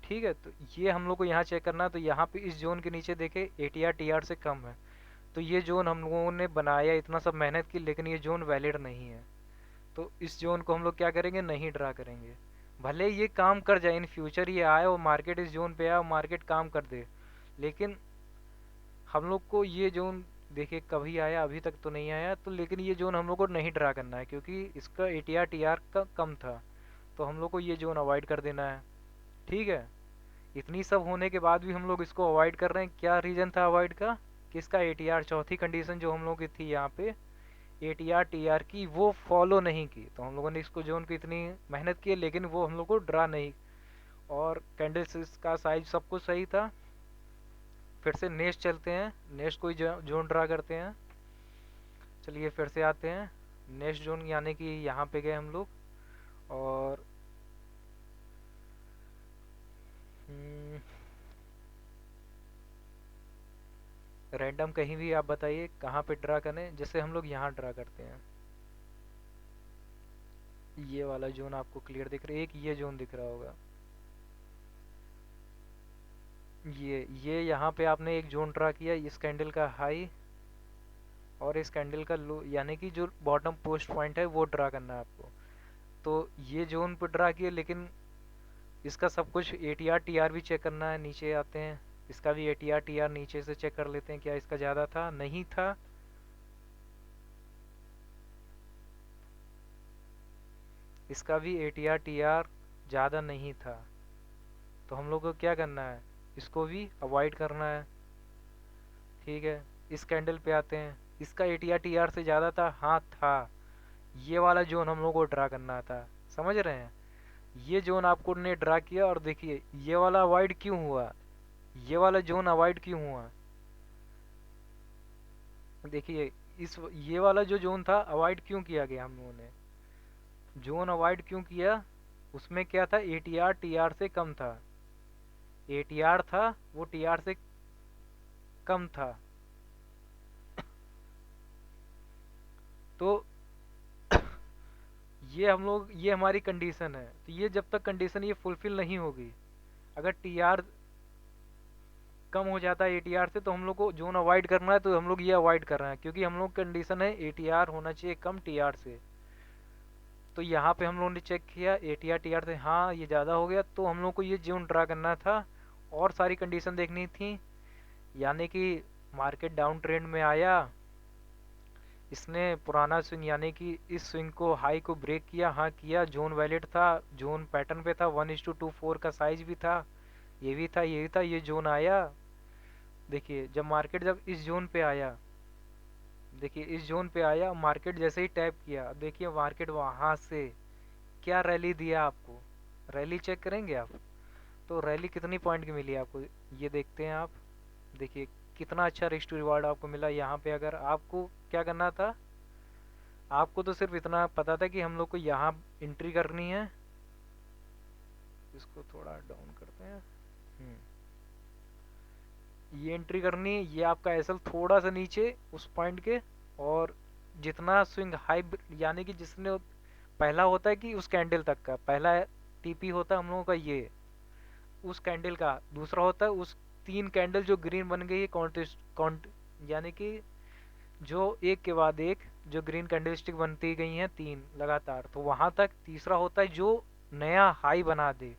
ठीक है, तो ये हम लोग को यहाँ चेक करना है। तो यहाँ पे इस जोन के नीचे देखे ATR TR से कम है, तो ये जोन हम लोगों ने बनाया, इतना सब मेहनत की, लेकिन ये जोन वैलिड नहीं है। तो इस जोन को हम लोग क्या करेंगे, नहीं ड्रा करेंगे। भले ये काम कर जाए इन फ्यूचर, ये आए और मार्केट इस जोन पे आए और मार्केट काम कर दे, लेकिन हम लोग को ये जोन, देखिए कभी आया, अभी तक तो नहीं आया, तो लेकिन ये जोन हम लोग को नहीं ड्रा करना है क्योंकि इसका ATR TR का कम था। तो हम लोग को ये जोन अवॉइड कर देना है। ठीक है, इतनी सब होने के बाद भी हम लोग इसको अवॉइड कर रहे हैं। क्या रीज़न था अवॉइड का, कि इसका ATR, चौथी कंडीशन जो हम लोग की थी यहाँ पे ATR TR की, वो फॉलो नहीं की। तो हम लोगों ने इसको जोन की इतनी मेहनत की लेकिन वो हम लोग को ड्रा नहीं, और कैंडल्स का साइज सब कुछ सही था। फिर से नेक्स्ट चलते हैं, नेक्स्ट कोई जोन ड्रा करते हैं। चलिए फिर से आते हैं नेक्स्ट जोन, यानी कि यहाँ पे गए हम लोग, और रैंडम कहीं भी आप बताइए कहाँ पे ड्रा करें। जैसे हम लोग यहाँ ड्रा करते हैं, ये वाला जोन आपको क्लियर दिख रहा है, एक ये जोन दिख रहा होगा, ये यहाँ पे आपने एक जोन ड्रा किया, इस कैंडल का हाई और इस कैंडल का लो, यानी कि जो बॉटम पोस्ट पॉइंट है वो ड्रा करना है आपको। तो ये जोन पे ड्रा किया, लेकिन इसका सब कुछ ATR TR भी चेक करना है। नीचे आते हैं, इसका भी ATR TR नीचे से चेक कर लेते हैं, क्या इसका ज़्यादा था, नहीं था। इसका भी ATR TR ज़्यादा नहीं था। तो हम लोग को क्या करना है, इसको भी अवॉइड करना है। ठीक है, इस कैंडल पे आते हैं, इसका ATR TR से ज़्यादा था, हाँ था। ये वाला जोन हम लोग को ड्रा करना था, समझ रहे हैं। ये जोन आपको ने ड्रा किया, और देखिए ये वाला अवॉइड क्यों हुआ, ये वाला जोन अवॉइड क्यों हुआ, देखिए इस ये वाला जो जोन था अवॉइड क्यों किया गया हम लोगों ने, जोन अवॉइड क्यों किया, उसमें क्या था, ATR TR से कम था। ATR था वो TR से कम था। तो ये हम लोग, ये हमारी कंडीशन है। तो ये जब तक कंडीशन ये फुलफिल नहीं होगी, अगर TR कम हो जाता है ATR से, तो हम लोग को जोन अवॉइड करना है, तो हम लोग ये अवॉइड कर रहे हैं क्योंकि हम लोग कंडीशन है ATR होना चाहिए कम TR से। तो यहाँ पे हम लोगों ने चेक किया ATR TR से, हाँ ये ज़्यादा हो गया, तो हम लोग को ये जोन ड्रा करना था और सारी कंडीशन देखनी थी। यानी कि मार्केट डाउन ट्रेंड में आया, इसने पुराना स्विंग यानी कि इस स्विंग को हाई को ब्रेक किया, हाँ किया, जोन वैलिड था, जोन पैटर्न पे था, 1:24 का साइज भी था, ये भी था, ये भी था, ये जोन आया। देखिए जब मार्केट जब इस जोन पे आया, देखिए इस जोन पे आया, मार्केट जैसे ही टैप किया, देखिए मार्केट वहाँ से क्या रैली दिया आपको, रैली चेक करेंगे आप। तो रैली कितनी पॉइंट की मिली आपको, ये देखते हैं आप। देखिए कितना अच्छा रिस्क टू रिवार्ड आपको मिला यहाँ पे। अगर आपको क्या करना था, आपको तो सिर्फ इतना पता था कि हम लोग को यहाँ एंट्री करनी है, इसको थोड़ा डाउन करते हैं। ये एंट्री करनी है, ये आपका एसएल थोड़ा सा नीचे उस पॉइंट के। और जितना स्विंग हाई, यानी कि जिसने पहला होता है कि उस कैंडल तक का पहला टीपी होता है हम लोगों का, ये उस कैंडल का दूसरा होता है उस तीन कैंडल जो ग्रीन बन गई है कॉन्ट, यानी कि जो एक के बाद एक जो ग्रीन कैंडलस्टिक बनती गई हैं तीन लगातार, तो वहां तक तीसरा होता है जो नया हाई बना दे।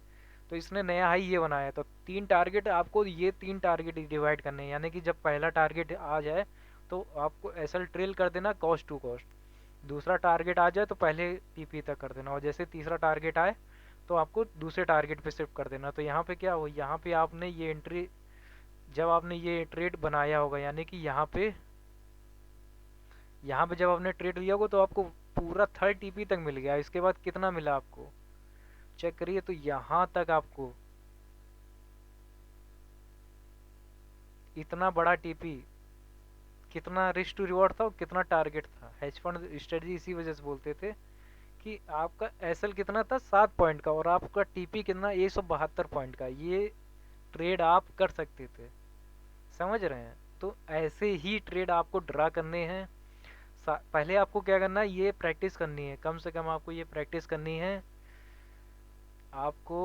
तो इसने नया हाई ये बनाया, तो तीन टारगेट आपको, ये तीन टारगेट डिवाइड करने हैं, यानी कि जब पहला टारगेट आ जाए तो आपको एसएल ट्रेल कर देना कॉस्ट टू कॉस्ट। दूसरा टारगेट आ जाए तो पहले टीपी तक कर देना, और जैसे तीसरा टारगेट आए तो आपको दूसरे टारगेट पे शिफ्ट कर देना। तो यहाँ पे क्या हो, यहाँ पे आपने ये एंट्री, जब आपने ये ट्रेड बनाया होगा, यानी कि यहाँ पे जब आपने ट्रेड लिया होगा तो आपको पूरा थर्ड टीपी तक मिल गया। इसके बाद कितना मिला आपको चेक करिए, तो यहाँ तक आपको इतना बड़ा टीपी, कितना रिस्क टू रिवॉर्ड था और कितना टारगेट था। हेज फंड स्ट्रेटजी इसी वजह से बोलते थे कि आपका एसएल कितना था 7 पॉइंट का और आपका टीपी कितना 172 पॉइंट का, ये ट्रेड आप कर सकते थे। समझ रहे हैं? तो ऐसे ही ट्रेड आपको ड्रा करने हैं। पहले आपको क्या करना है, ये प्रैक्टिस करनी है, कम से कम आपको ये प्रैक्टिस करनी है। आपको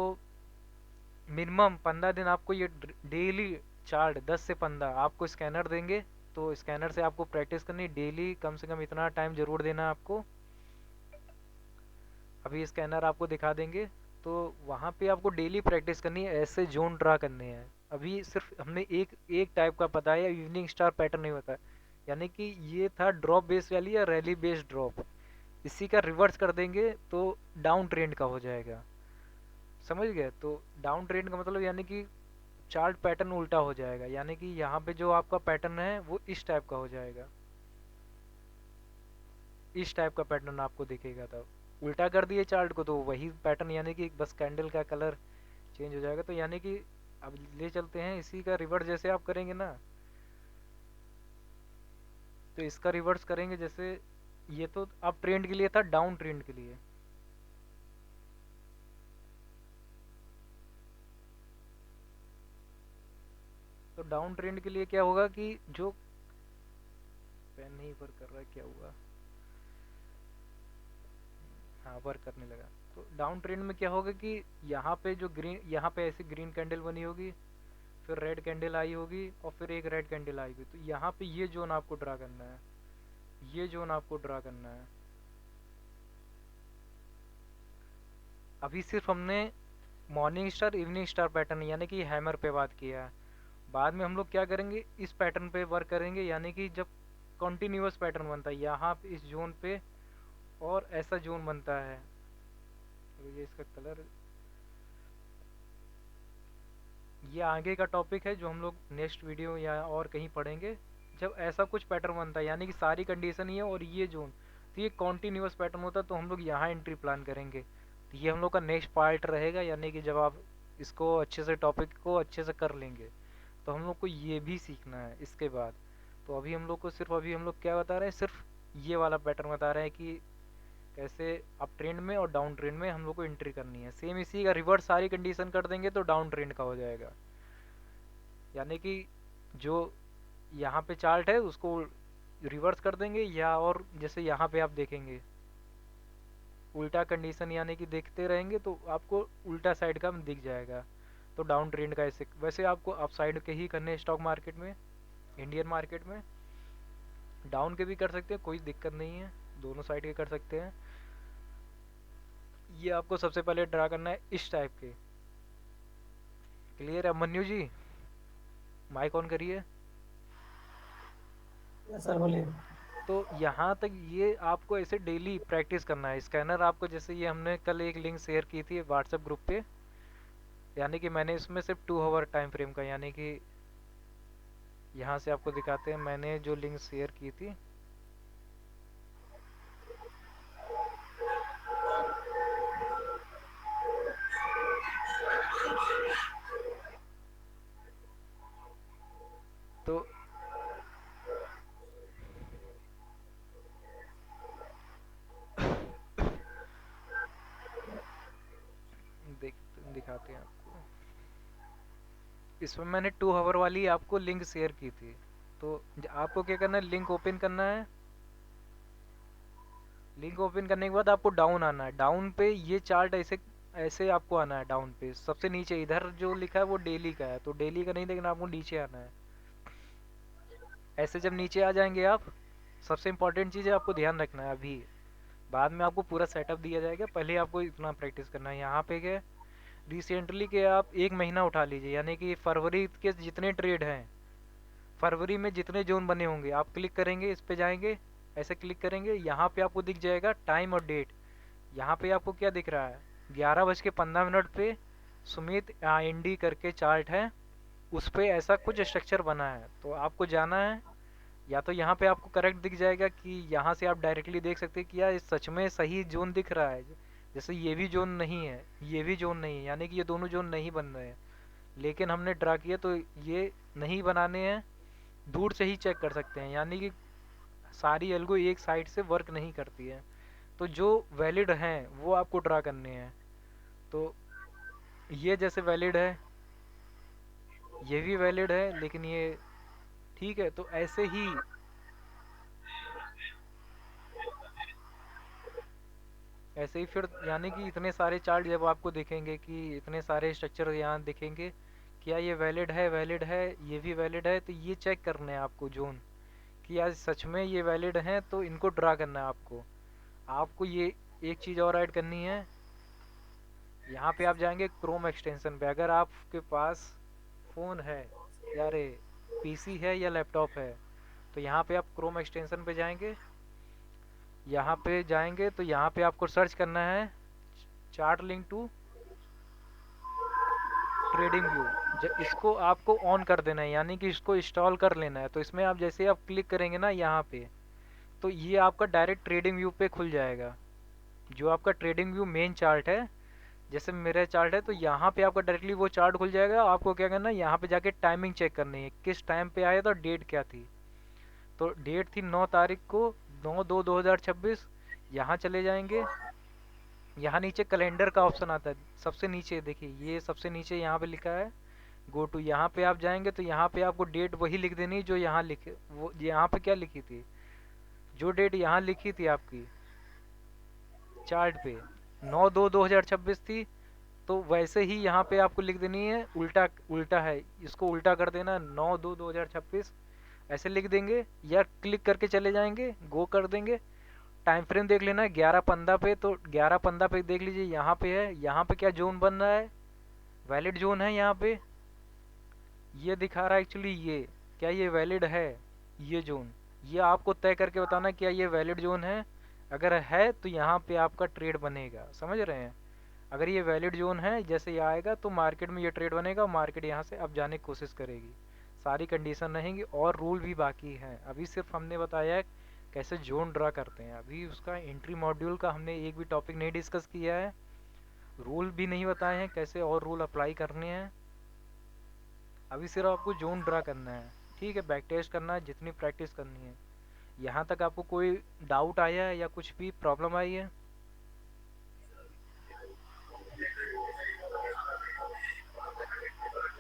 मिनिमम 15 दिन आपको ये डेली चार्ट 10 से 15 आपको स्कैनर देंगे, तो स्कैनर से आपको प्रैक्टिस करनी डेली, कम से कम इतना टाइम जरूर देना आपको। अभी स्कैनर आपको दिखा देंगे, तो वहाँ पे आपको डेली प्रैक्टिस करनी है, ऐसे जोन ड्रा करने हैं। अभी सिर्फ हमने एक एक टाइप का बताया, इवनिंग स्टार पैटर्न नहीं बताया, यानी कि ये था ड्रॉप बेस्ड रैली या रैली बेस्ड ड्रॉप। इसी का रिवर्स कर देंगे तो डाउन ट्रेंड का हो जाएगा। समझ गए? तो डाउन ट्रेंड का मतलब यानी कि चार्ट पैटर्न उल्टा हो जाएगा, यानी कि यहाँ पे जो आपका पैटर्न है वो इस टाइप का हो जाएगा, इस टाइप का पैटर्न आपको दिखेगा। तब उल्टा कर दिए चार्ट को तो वही पैटर्न, यानी कि बस कैंडल का कलर चेंज हो जाएगा। तो यानी कि अब ले चलते हैं इसी का रिवर्स, जैसे आप करेंगे ना, तो इसका रिवर्स करेंगे। जैसे ये तो अब ट्रेंड के लिए था, डाउन ट्रेंड के लिए, तो डाउन ट्रेंड के लिए क्या होगा कि जो पेन नहीं वर्क कर रहा है, क्या हुआ? हाँ, वर्क करने लगा। तो डाउन ट्रेंड में क्या होगा कि यहाँ पे जो ग्रीन, यहाँ पे ऐसी ग्रीन कैंडल बनी होगी, फिर रेड कैंडल आई होगी और फिर एक रेड कैंडल आएगी, तो यहाँ पे ये जोन आपको ड्रा करना है, ये जोन आपको ड्रा करना है। अभी सिर्फ हमने morning star evening star pattern यानी कि हैमर पे बात किया है। बाद में हम लोग क्या करेंगे, इस पैटर्न पे वर्क करेंगे, यानी कि जब कॉन्टिन्यूस पैटर्न बनता है यहाँ पे इस जोन पे, और ऐसा जोन बनता है। तो ये इसका कलर, ये आगे का टॉपिक है जो हम लोग नेक्स्ट वीडियो या और कहीं पढ़ेंगे। जब ऐसा कुछ पैटर्न बनता है यानी कि सारी कंडीशन ही है और ये जोन, तो ये कॉन्टिन्यूस पैटर्न होता है, तो हम लोग यहाँ एंट्री प्लान करेंगे। तो ये हम लोग का नेक्स्ट पार्ट रहेगा, यानी कि जब आप इसको अच्छे से टॉपिक को अच्छे से कर लेंगे तो हम लोग को ये भी सीखना है इसके बाद। तो अभी हम लोग को सिर्फ, अभी हम लोग क्या बता रहे हैं, सिर्फ ये वाला पैटर्न बता रहे हैं कि कैसे अप ट्रेंड में और डाउन ट्रेंड में हम लोग को एंट्री करनी है। सेम इसी का रिवर्स सारी कंडीशन कर देंगे तो डाउन ट्रेंड का हो जाएगा, यानी कि जो यहाँ पे चार्ट है उसको रिवर्स कर देंगे, या और जैसे यहाँ पे आप देखेंगे उल्टा कंडीशन, यानी कि देखते रहेंगे तो आपको उल्टा साइड का दिख जाएगा। तो डाउन ट्रेंड का ऐसे, वैसे आपको अप साइड के ही करने स्टॉक मार्केट में, इंडियन मार्केट में डाउन के भी कर सकते हैं, कोई दिक्कत नहीं है, दोनों साइड के कर सकते हैं। ये आपको सबसे पहले ड्रा करना है इस टाइप के। क्लियर है मन्यू जी? माइक ऑन करिए। सर बोलिए। तो यहाँ तक ये आपको ऐसे डेली प्रैक्टिस करना है। स्कैनर आपको, जैसे ये हमने कल एक लिंक शेयर की थी व्हाट्सएप ग्रुप पे, यानी कि मैंने इसमें सिर्फ 2 आवर टाइम फ्रेम का, यानी कि यहाँ से आपको दिखाते हैं मैंने जो लिंक शेयर की थी। तो देख दिखाते हैं आपको। इसमें मैंने 2 आवर वाली आपको लिंक शेयर की थी। तो आपको क्या करना है, लिंक ओपन करना है। लिंक ओपन करने के बाद आपको डाउन आना है। डाउन पे ये चार्ट ऐसे ऐसे आपको आना है। डाउन पे सबसे नीचे इधर जो लिखा है वो डेली का है, तो डेली का नहीं देखना, आपको नीचे आना है। ऐसे जब नीचे आ जाएंगे आप, सबसे इंपॉर्टेंट चीज़ है आपको ध्यान रखना है अभी, बाद में आपको पूरा सेटअप दिया जाएगा, पहले आपको इतना प्रैक्टिस करना है। यहाँ पे क्या, रिसेंटली के आप 1 महीना उठा लीजिए, यानी कि फरवरी के जितने ट्रेड हैं, फरवरी में जितने जोन बने होंगे, आप क्लिक करेंगे, इस पे जाएंगे, ऐसे क्लिक करेंगे, यहाँ पे आपको दिख जाएगा टाइम और डेट। यहाँ पे आपको क्या दिख रहा है, 11:15 पे सुमित इंडी करके चार्ट है, उस पे ऐसा कुछ स्ट्रक्चर बना है। तो आपको जाना है, या तो यहाँ पे आपको करेक्ट दिख जाएगा कि यहाँ से आप डायरेक्टली देख सकते हैं कि यार सच में सही जोन दिख रहा है। जैसे ये भी जोन नहीं है, ये भी जोन नहीं है, यानी कि ये दोनों जोन नहीं बन रहे हैं, लेकिन हमने ड्रा किया तो ये नहीं बनाने हैं। दूर से ही चेक कर सकते हैं, यानी कि सारी एल्गो एक साइड से वर्क नहीं करती है। तो जो वैलिड हैं वो आपको ड्रा करने हैं। तो ये जैसे वैलिड है, ये भी वैलिड है, लेकिन ये ठीक है। तो ऐसे ही फिर, यानी कि इतने सारे चार्ट जब आपको दिखेंगे, कि इतने सारे स्ट्रक्चर यहाँ दिखेंगे, क्या ये वैलिड है, वैलिड है, ये भी वैलिड है, तो ये चेक करने हैं आपको जोन, कि आज सच में ये वैलिड हैं, तो इनको ड्रा करना है आपको। आपको ये एक चीज़ और ऐड करनी है। यहाँ पे आप जाएंगे क्रोम एक्सटेंशन पे, अगर आपके पास फ़ोन है, या रे पीसी है या लैपटॉप है, तो यहाँ पे आप क्रोम एक्सटेंशन पे जाएंगे। यहाँ पे जाएंगे तो यहाँ पे आपको सर्च करना है chart link to TradingView. इसको आपको ऑन कर देना है, यानी कि इसको इंस्टॉल कर लेना है। तो इसमें आप जैसे ही आप क्लिक करेंगे ना यहाँ पे, तो ये आपका डायरेक्ट ट्रेडिंग व्यू पे खुल जाएगा। जो आपका ट्रेडिंग व्यू मेन चार्ट है, जैसे मेरा चार्ट है, तो यहाँ पे आपका डायरेक्टली वो चार्ट खुल जाएगा। आपको क्या करना है, यहाँ पे जाके टाइमिंग चेक करनी है, किस टाइम पे आया था, डेट क्या थी। तो डेट थी 9 तारीख को, 9/2/2026। यहाँ चले जाएंगे, यहाँ नीचे कैलेंडर का ऑप्शन आता है सबसे नीचे, देखिए ये सबसे नीचे यहाँ पे लिखा है गो टू। यहाँ पे आप जाएंगे तो यहाँ पे आपको डेट वही लिख देनी जो यहाँ लिखे, वो यहाँ पे क्या लिखी थी, जो डेट यहाँ लिखी थी आपकी चार्ट पे 9/2/2026 थी, तो वैसे ही यहाँ पे आपको लिख देनी है। उल्टा उल्टा है, इसको उल्टा कर देना, 9/2/2026 ऐसे लिख देंगे, या क्लिक करके चले जाएंगे, गो कर देंगे। टाइम फ्रेम देख लेना है 11:15 पे, तो 11:15 पे देख लीजिए, यहाँ पे है, यहाँ पे क्या जोन बन रहा है, वैलिड जोन है यहाँ पे, ये दिखा रहा है एक्चुअली ये, क्या ये वैलिड है, ये जोन, ये आपको तय करके बताना क्या ये वैलिड जोन है। अगर है तो यहाँ पे आपका ट्रेड बनेगा, समझ रहे हैं। अगर ये वैलिड जोन है, जैसे ये आएगा तो मार्केट में ये ट्रेड बनेगा, मार्केट यहाँ से अब जाने की कोशिश करेगी। सारी कंडीशन रहेंगी, और रूल भी बाकी हैं। अभी सिर्फ हमने बताया है कैसे जोन ड्रा करते हैं, अभी उसका एंट्री मॉड्यूल का हमने एक भी टॉपिक नहीं डिस्कस किया है, रूल भी नहीं बताए हैं कैसे और रूल अप्लाई करने हैं। अभी सिर्फ आपको जोन ड्रा करना है, ठीक है, बैक टेस्ट करना है, जितनी प्रैक्टिस करनी है। यहाँ तक आपको कोई डाउट आया है या कुछ भी प्रॉब्लम आई है?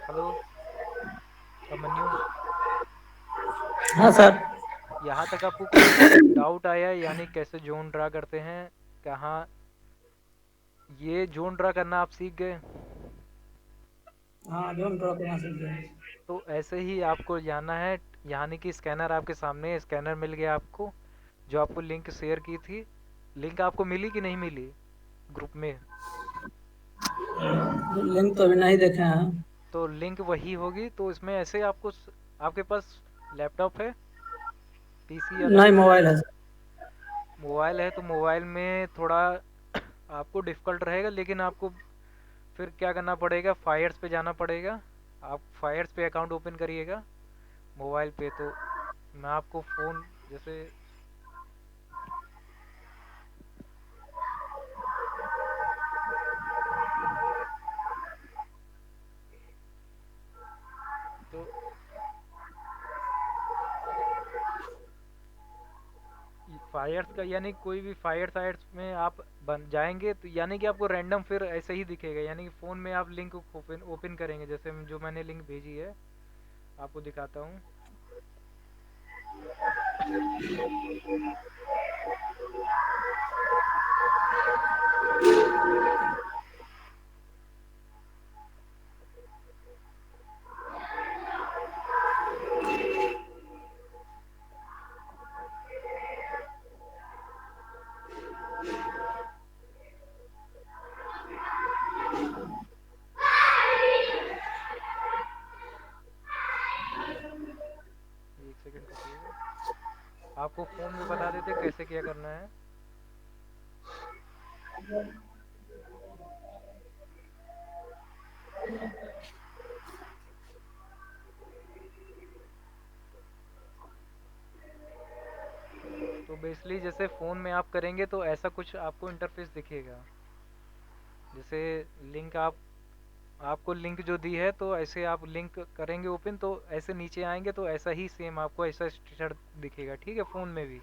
हेलो अमन्यु, हाँ सर। यहाँ तक आपको कोई डाउट आया है, यानी कैसे जोन ड्रा करते हैं, कहाँ, ये जोन ड्रा करना आप सीख गए? हाँ, जोन ड्रॉप यहाँ से किया। तो ऐसे ही आपको जाना है, यानी कि स्कैनर आपके सामने है, स्कैनर मिल गया आपको, जो आपको लिंक शेयर की थी। लिंक आपको मिली कि नहीं मिली ग्रुप में? लिंक तो अभी नहीं देखे हैं। तो लिंक वही होगी, तो इसमें ऐसे आपको आपके पास लैपटॉप है, पीसी या नहीं, लैपटॉप? मोबाइल है सर। मोबाइल है तो मोबाइल में थोड़ा आपको डिफ़िकल्ट रहेगा, लेकिन आपको फिर क्या करना पड़ेगा, फायर्स पे जाना पड़ेगा। आप फायर्स पे अकाउंट ओपन करिएगा मोबाइल पे। तो मैं आपको फ़ोन जैसे, तो फायर्स का यानी कोई भी फायर साइट्स में आप बन जाएंगे तो यानी कि आपको रैंडम फिर ऐसे ही दिखेगा, यानी कि फ़ोन में आप लिंक ओपन ओपन करेंगे, जैसे जो मैंने लिंक भेजी है आपको दिखाता हूँ। एक सेकंड रुकिएगा, आपको फ़ोन में बता देते कैसे क्या करना है। तो बेसिकली जैसे फ़ोन में आप करेंगे तो ऐसा कुछ आपको इंटरफेस दिखेगा। जैसे लिंक आपको लिंक जो दी है तो ऐसे आप लिंक करेंगे ओपन तो ऐसे नीचे आएंगे तो ऐसा ही सेम आपको ऐसा स्ट्रक्चर दिखेगा, ठीक है। फ़ोन में भी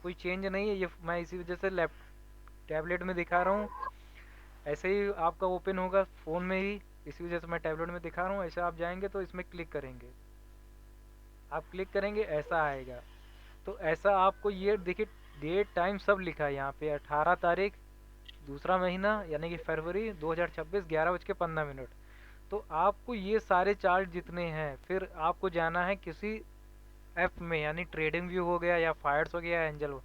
कोई चेंज नहीं है, ये मैं इसी वजह से लैप टैबलेट में दिखा रहा हूँ। ऐसे ही आपका ओपन होगा फ़ोन में ही, इसी वजह से मैं टैबलेट में दिखा रहा हूँ। ऐसे आप जाएंगे तो इसमें क्लिक करेंगे, आप क्लिक करेंगे ऐसा आएगा। तो ऐसा आपको ये देखिए डेट टाइम सब लिखा है यहाँ पे, 18 तारीख दूसरा महीना यानी कि फरवरी 2026 11:15। तो आपको ये सारे चार्ट जितने हैं फिर आपको जाना है किसी ऐप में, यानी ट्रेडिंग व्यू हो गया या फायर्स हो गया या एंजल हो,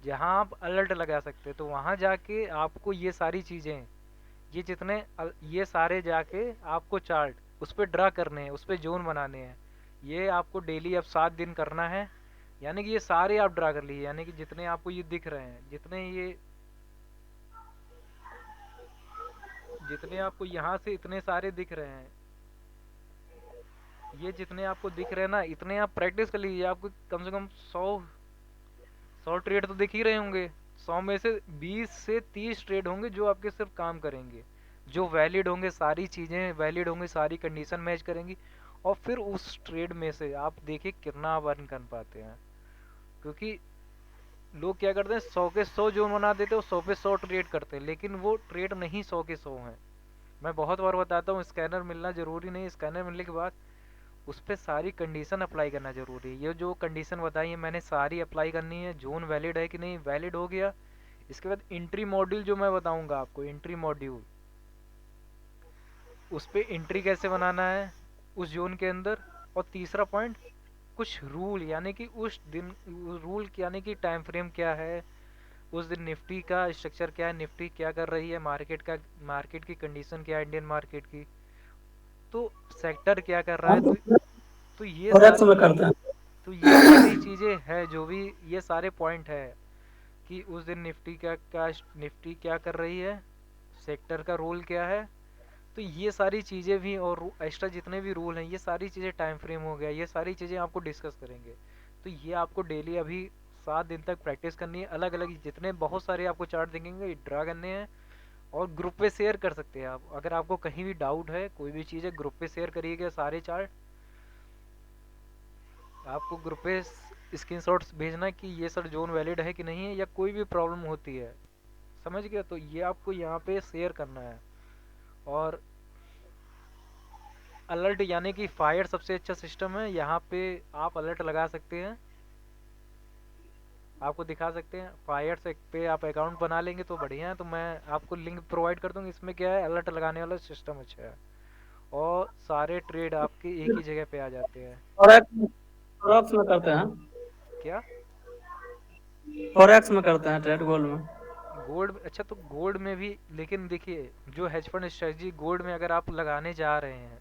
जहाँ आप अलर्ट लगा सकते हैं। तो वहाँ जाके आपको ये सारी चीज़ें, ये जितने ये सारे जाके आपको चार्ट उस पर ड्रा करने हैं, उस पर जोन बनाने हैं। ये आपको डेली अब 7 दिन करना है, यानी कि ये सारे आप ड्रा कर लीजिए, यानी कि जितने आपको ये दिख रहे हैं, जितने आपको यहाँ से इतने सारे दिख रहे हैं, ये जितने आपको दिख रहे हैं ना, इतने आप प्रैक्टिस कर लीजिए। आपको कम से कम 100 ट्रेड तो दिख ही रहे होंगे। 100 में से 20 से 30 ट्रेड होंगे जो आपके सिर्फ काम करेंगे, जो वैलिड होंगे, सारी चीज़ें वैलिड होंगी, सारी कंडीशन मैच करेंगी। और फिर उस ट्रेड में से आप देखिए कितना आप अर्न कर पाते हैं। क्योंकि लोग क्या करते हैं, 100 के 100 जोन बना देते हैं, 100 पे 100 ट्रेड करते हैं, लेकिन वो ट्रेड नहीं 100 के 100 हैं। मैं बहुत बार बताता हूँ, स्कैनर मिलना ज़रूरी नहीं, स्कैनर मिलने के बाद उस पर सारी कंडीशन अप्लाई करना ज़रूरी है। ये जो कंडीशन बताई है मैंने सारी अप्लाई करनी है, जोन वैलिड है कि नहीं, वैलिड हो गया। इसके बाद एंट्री मॉड्यूल जो मैं बताऊंगा आपको, एंट्री मॉड्यूल, उस पर एंट्री कैसे बनाना है उस जोन के अंदर। और तीसरा पॉइंट, कुछ रूल, यानी कि उस दिन रूल यानी कि टाइम फ्रेम क्या है, उस दिन निफ्टी का स्ट्रक्चर क्या है, निफ्टी क्या कर रही है, मार्केट की कंडीशन क्या है, इंडियन मार्केट की, तो सेक्टर क्या कर रहा है। हम तो ये फॉरेक्स सारी में करते हैं। तो ये सारी चीज़ें हैं, जो भी ये सारे पॉइंट है कि उस दिन निफ्टी क्या कर रही है, सेक्टर का रोल क्या है। तो ये सारी चीज़ें भी और एक्स्ट्रा जितने भी रूल हैं, ये सारी चीज़ें, टाइम फ्रेम हो गया, ये सारी चीज़ें आपको डिस्कस करेंगे। तो ये आपको डेली अभी 7 दिन तक प्रैक्टिस करनी है। अलग अलग जितने बहुत सारे आपको चार्ट दिखेंगे ड्रा करने हैं, और ग्रुप पे शेयर कर सकते हैं आप। अगर आपको कहीं भी डाउट है, कोई भी चीज़ है, ग्रुप पे शेयर करिएगा सारे चार्ट। आपको ग्रुप पे स्क्रीनशॉट्स भेजना कि ये सर जोन वैलिड है कि नहीं है, या कोई भी प्रॉब्लम होती है, समझ गया। तो ये आपको यहाँ पे शेयर करना है। और अलर्ट यानी कि फायर सबसे अच्छा सिस्टम है, यहाँ पे आप अलर्ट लगा सकते हैं, आपको दिखा सकते हैं। फायर से पे आप अकाउंट बना लेंगे तो बढ़िया है, तो मैं आपको लिंक प्रोवाइड कर दूँगी। इसमें क्या है, अलर्ट लगाने वाला सिस्टम अच्छा है, और सारे ट्रेड आपके एक ही जगह पे आ जाते हैं। फॉरेक्स फॉरेक्स में करते हैं। क्या? फॉरेक्स में करते हैं ट्रेड, गोल्ड में। गोल्ड, अच्छा तो गोल्ड में भी, लेकिन देखिए जो हेज फंड स्ट्रेटजी गोल्ड में अगर आप लगाने जा रहे हैं,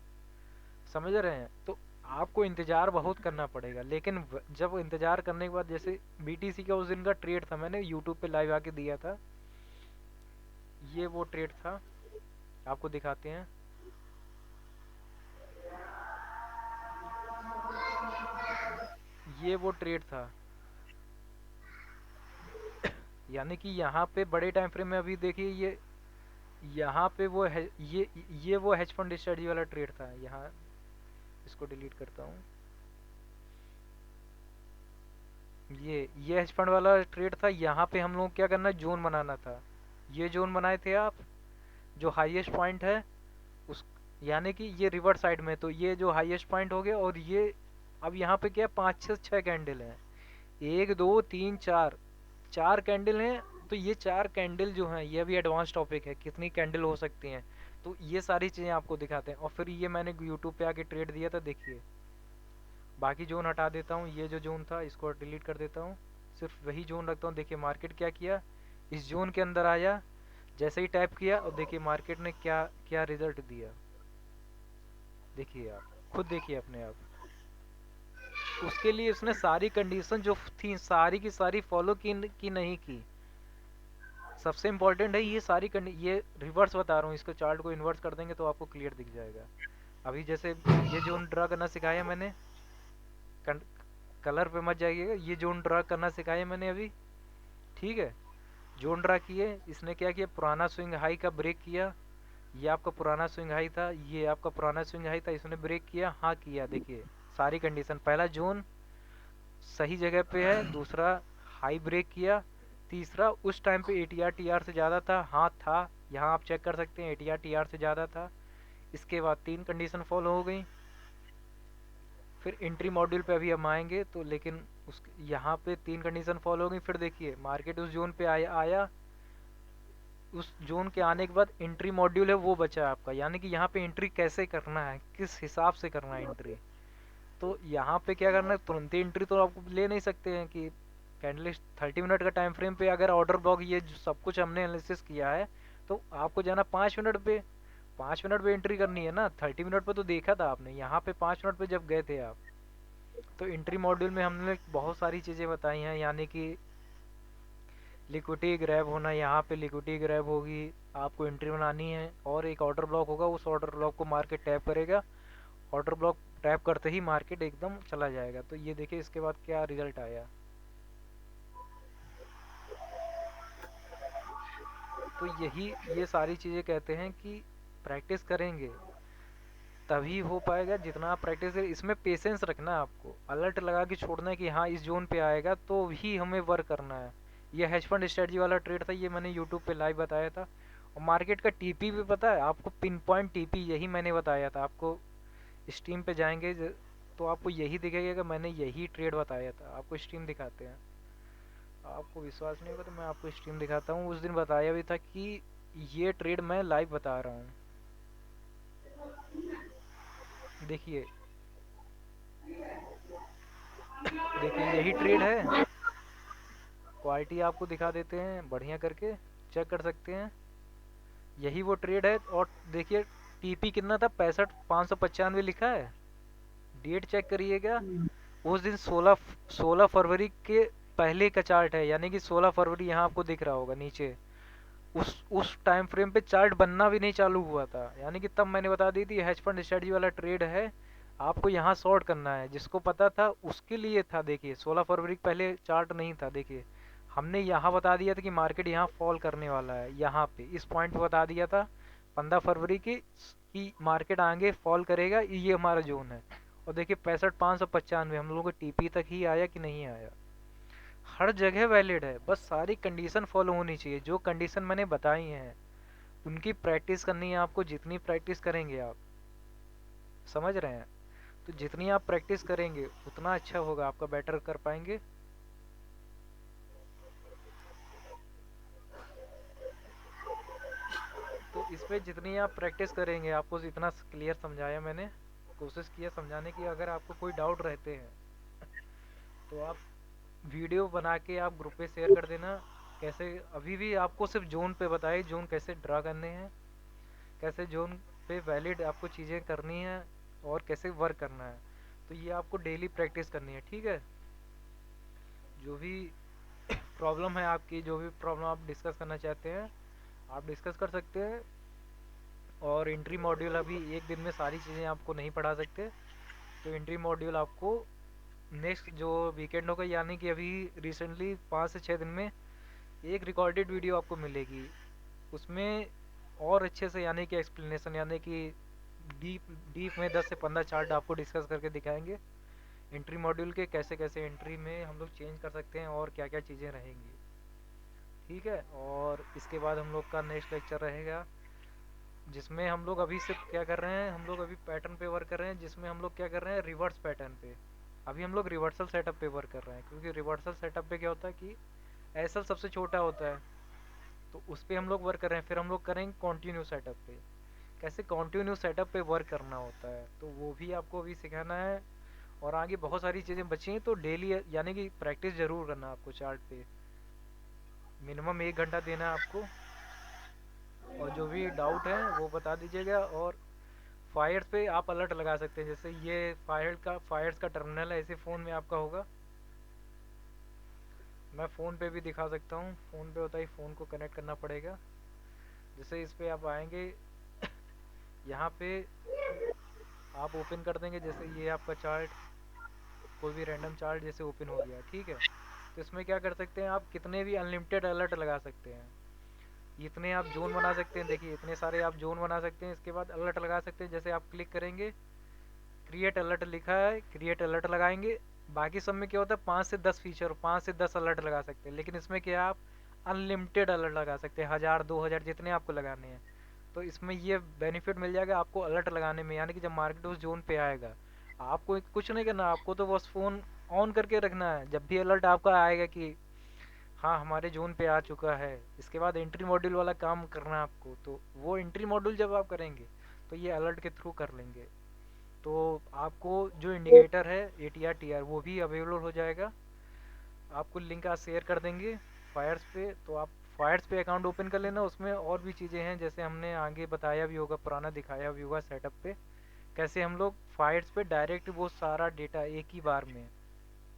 समझ रहे हैं, तो आपको इंतज़ार बहुत करना पड़ेगा। लेकिन जब इंतज़ार करने के बाद, जैसे बीटीसी का उस दिन का ट्रेड था, मैंने यूट्यूब पे लाइव आके दिया था, ये वो ट्रेड था, आपको दिखाते हैं। ये वो ट्रेड था, यानी कि यहाँ पे बड़े टाइम फ्रेम में अभी देखिए, ये यहाँ पे वो है, ये वो हेज फंड स्ट्रेटजी वाला ट्रेड था। यहाँ इसको डिलीट करता हूँ। ये हेज फंड वाला ट्रेड था। यहाँ पे हम लोग क्या करना है, जोन बनाना था। ये जोन बनाए थे आप, जो हाईएस्ट पॉइंट है उस, यानी कि ये रिवर्स साइड में, तो ये जो हाईएस्ट पॉइंट हो गया। और ये अब यहाँ पे क्या, पाँच छः छः कैंडल हैं, एक दो तीन चार, चार कैंडल हैं। तो ये चार कैंडल जो हैं, ये भी एडवांस टॉपिक है, कितनी कैंडल हो सकती हैं। तो ये सारी चीज़ें आपको दिखाते हैं। और फिर ये मैंने यूट्यूब पे आके ट्रेड दिया था, देखिए। बाकी जोन हटा देता हूँ, ये जो जोन था इसको डिलीट कर देता हूँ, सिर्फ वही जोन रखता हूँ। देखिए मार्केट क्या किया, इस जोन के अंदर आया, जैसे ही टैप किया, और देखिए मार्केट ने क्या क्या रिजल्ट दिया। देखिए आप खुद देखिए अपने आप। उसके लिए उसने सारी कंडीशन जो थी सारी की सारी फॉलो की नहीं की। सबसे इम्पोर्टेंट है ये सारी ये रिवर्स बता रहा हूँ, इसको चार्ट को इन्वर्स कर देंगे तो आपको क्लियर दिख जाएगा। अभी जैसे ये जोन ड्रा करना सिखाया मैंने, कलर पे मत जाइएगा, ये जोन ड्रा करना सिखाया मैंने अभी, ठीक है। जोन ड्रा किए, इसने क्या किया, पुराना स्विंग हाई का ब्रेक किया। ये आपका पुराना स्विंग हाई था, ये आपका पुराना स्विंग हाई था, इसने ब्रेक किया, हाँ किया। देखिए सारी कंडीशन, पहला जोन सही जगह पे है, दूसरा हाई ब्रेक किया, तीसरा उस टाइम पे एटीआर टीआर से ज़्यादा था, हाँ था। यहाँ आप चेक कर सकते हैं एटीआर टीआर से ज़्यादा था। इसके बाद तीन कंडीशन फॉलो हो गई। फिर एंट्री मॉड्यूल पे अभी हम आएंगे तो, लेकिन उस यहाँ पे तीन कंडीशन फॉलो हो गई। फिर देखिए मार्केट उस जोन पे आया, उस जोन के आने के बाद एंट्री मॉड्यूल है वो बचा है आपका, यानी कि यहाँ पे एंट्री कैसे करना है, किस हिसाब से करना है एंट्री। तो यहाँ पे क्या करना है, तुरंत ही एंट्री तो आप ले नहीं सकते हैं कि कैंडलिस्ट 30 मिनट का टाइम फ्रेम पे अगर ऑर्डर ब्लॉक, ये जो सब कुछ हमने एनालिसिस किया है, तो आपको जाना 5 मिनट पे। 5 मिनट पे एंट्री करनी है ना, 30 मिनट पे तो देखा था आपने, यहाँ पे 5 मिनट पे जब गए थे आप। तो एंट्री मॉड्यूल में हमने बहुत सारी चीज़ें बताई हैं, यानी कि लिक्विडिटी ग्रैब होना, यहाँ पे लिक्विडिटी ग्रैब होगी, आपको एंट्री बनानी है, और एक ऑर्डर ब्लॉक होगा, उस ऑर्डर ब्लॉक को मार्केट टैप करेगा। ऑर्डर ब्लॉक टैप करते ही मार्केट एकदम चला जाएगा। तो ये देखिए इसके बाद क्या रिजल्ट आया। तो यही ये सारी चीज़ें कहते हैं कि प्रैक्टिस करेंगे तभी हो पाएगा। जितना आप प्रैक्टिस करें, इसमें पेशेंस रखना है, आपको अलर्ट लगा के छोड़ना है कि हाँ इस जोन पे आएगा तो भी हमें वर्क करना है। ये हेज फंड स्ट्रेटजी वाला ट्रेड था, ये मैंने यूट्यूब पे लाइव बताया था। और मार्केट का टीपी भी पता है आपको, पिन पॉइंट टीपी यही मैंने बताया था आपको। स्ट्रीम पे जाएंगे तो आपको यही दिखेगा कि मैंने यही ट्रेड बताया था। आपको स्ट्रीम दिखाते हैं, आपको विश्वास नहीं होगा तो मैं आपको स्ट्रीम दिखाता हूँ। उस दिन बताया भी था कि ये ट्रेड मैं लाइव बता रहा हूँ। देखिए, देखिए यही ट्रेड है। क्वालिटी आपको दिखा देते हैं बढ़िया करके, चेक कर सकते हैं, यही वो ट्रेड है। और देखिए टीपी कितना था, 65,595 लिखा है। डेट चेक करिएगा, उस दिन 16 फरवरी के पहले का चार्ट है, यानी कि 16 फरवरी यहाँ आपको दिख रहा होगा नीचे। उस टाइम फ्रेम पे चार्ट बनना भी नहीं चालू हुआ था, यानी कि तब मैंने बता दी थी हेज फंड स्ट्रेटजी वाला ट्रेड है, आपको यहाँ शॉर्ट करना है। जिसको पता था उसके लिए था। देखिए 16 फरवरी के पहले चार्ट नहीं था। देखिए हमने यहाँ बता दिया था कि मार्केट यहाँ फॉल करने वाला है, यहाँ पे इस पॉइंट पे बता दिया था 15 फरवरी की कि मार्केट आगे फॉल करेगा, ये हमारा जोन है। और देखिए 65,595 हम लोगों को टीपी तक ही आया कि नहीं आया। हर जगह वैलिड है, बस सारी कंडीशन फॉलो होनी चाहिए। जो कंडीशन मैंने बताई हैं उनकी प्रैक्टिस करनी है आपको। जितनी प्रैक्टिस करेंगे आप, समझ रहे हैं, तो जितनी आप प्रैक्टिस करेंगे उतना अच्छा होगा, आपका बेटर कर पाएंगे। तो इस पे जितनी आप प्रैक्टिस करेंगे, आपको इतना क्लियर समझाया मैंने, कोशिश किया समझाने की। अगर आपको कोई डाउट रहते हैं तो आप वीडियो बना के आप ग्रुप पे शेयर कर देना। कैसे, अभी भी आपको सिर्फ जोन पे बताए, जोन कैसे ड्रा करने हैं, कैसे जोन पे वैलिड आपको चीज़ें करनी है, और कैसे वर्क करना है। तो ये आपको डेली प्रैक्टिस करनी है, ठीक है। जो भी प्रॉब्लम है आपकी, जो भी प्रॉब्लम आप डिस्कस करना चाहते हैं, आप डिस्कस कर सकते हैं। और एंट्री मॉड्यूल अभी एक दिन में सारी चीज़ें आपको नहीं पढ़ा सकते, तो एंट्री मॉड्यूल आपको नेक्स्ट जो वीकेंड होगा, यानी कि अभी रिसेंटली 5 से 6 दिन में एक रिकॉर्डेड वीडियो आपको मिलेगी। उसमें और अच्छे से, यानी कि एक्सप्लेनेशन, यानी कि डीप डीप में 10 से 15 चार्ट आपको डिस्कस करके दिखाएंगे। एंट्री मॉड्यूल के कैसे कैसे एंट्री में हम लोग चेंज कर सकते हैं और क्या क्या चीज़ें रहेंगी। ठीक है, और इसके बाद हम लोग का नेक्स्ट लेक्चर रहेगा जिसमें हम लोग अभी सिर्फ क्या कर रहे हैं, हम लोग अभी पैटर्न पे वर्क कर रहे हैं, जिसमें हम लोग क्या कर रहे हैं, रिवर्स पैटर्न पे। अभी हम लोग रिवर्सल सेटअप पे वर्क कर रहे हैं, क्योंकि रिवर्सल सेटअप पे क्या होता है कि एसएल सबसे छोटा होता है, तो उस पर हम लोग वर्क कर रहे हैं। फिर हम लोग करेंगे कॉन्टिन्यू सेटअप पे, कैसे कॉन्टिन्यू सेटअप पे वर्क करना होता है, तो वो भी आपको अभी सिखाना है। और आगे बहुत सारी चीज़ें बची हैं, तो डेली यानी कि प्रैक्टिस ज़रूर करना आपको चार्ट पे, मिनिमम 1 घंटा देना है आपको। और जो भी डाउट है वो बता दीजिएगा। और फायर्स पे आप अलर्ट लगा सकते हैं, जैसे ये फायर्स का टर्मिनल है, ऐसे फ़ोन में आपका होगा। मैं फ़ोन पे भी दिखा सकता हूँ, फ़ोन पे होता है, फ़ोन को कनेक्ट करना पड़ेगा। जैसे इस पे आप आएंगे, यहाँ पे आप ओपन कर देंगे, जैसे ये आपका चार्ट, कोई भी रैंडम चार्ट जैसे ओपन हो गया, ठीक है। तो इसमें क्या कर सकते हैं, आप कितने भी अनलिमिटेड अलर्ट लगा सकते हैं, इतने आप जोन बना सकते हैं। देखिए इतने सारे आप जोन बना सकते हैं, इसके बाद अलर्ट लगा सकते हैं। जैसे आप क्लिक करेंगे, क्रिएट अलर्ट लिखा है, क्रिएट अलर्ट लगाएंगे। बाकी सब में क्या होता है, 5 से 10 फीचर, 5 से 10 अलर्ट लगा सकते हैं, लेकिन इसमें क्या आप अनलिमिटेड अलर्ट लगा सकते हैं, 1000 2000 जितने आपको लगाने हैं। तो इसमें ये बेनिफिट मिल जाएगा आपको अलर्ट लगाने में, यानी कि जब मार्केट उस जोन पे आएगा, आपको कुछ नहीं करना, आपको तो बस फ़ोन ऑन करके रखना है। जब भी अलर्ट आपका आएगा कि हाँ हमारे जोन पे आ चुका है, इसके बाद एंट्री मॉड्यूल वाला काम करना है आपको। तो वो एंट्री मॉड्यूल जब आप करेंगे तो ये अलर्ट के थ्रू कर लेंगे, तो आपको जो इंडिकेटर है एटीआर टीआर वो भी अवेलेबल हो जाएगा। आपको लिंक आज शेयर कर देंगे फायर्स पे, तो आप फायर्स पे अकाउंट ओपन कर लेना। उसमें और भी चीज़ें हैं, जैसे हमने आगे बताया भी होगा, पुराना दिखाया भी होगा सेटअप पे, कैसे हम लोग फायर्स पे डायरेक्ट वो सारा डेटा एक ही बार में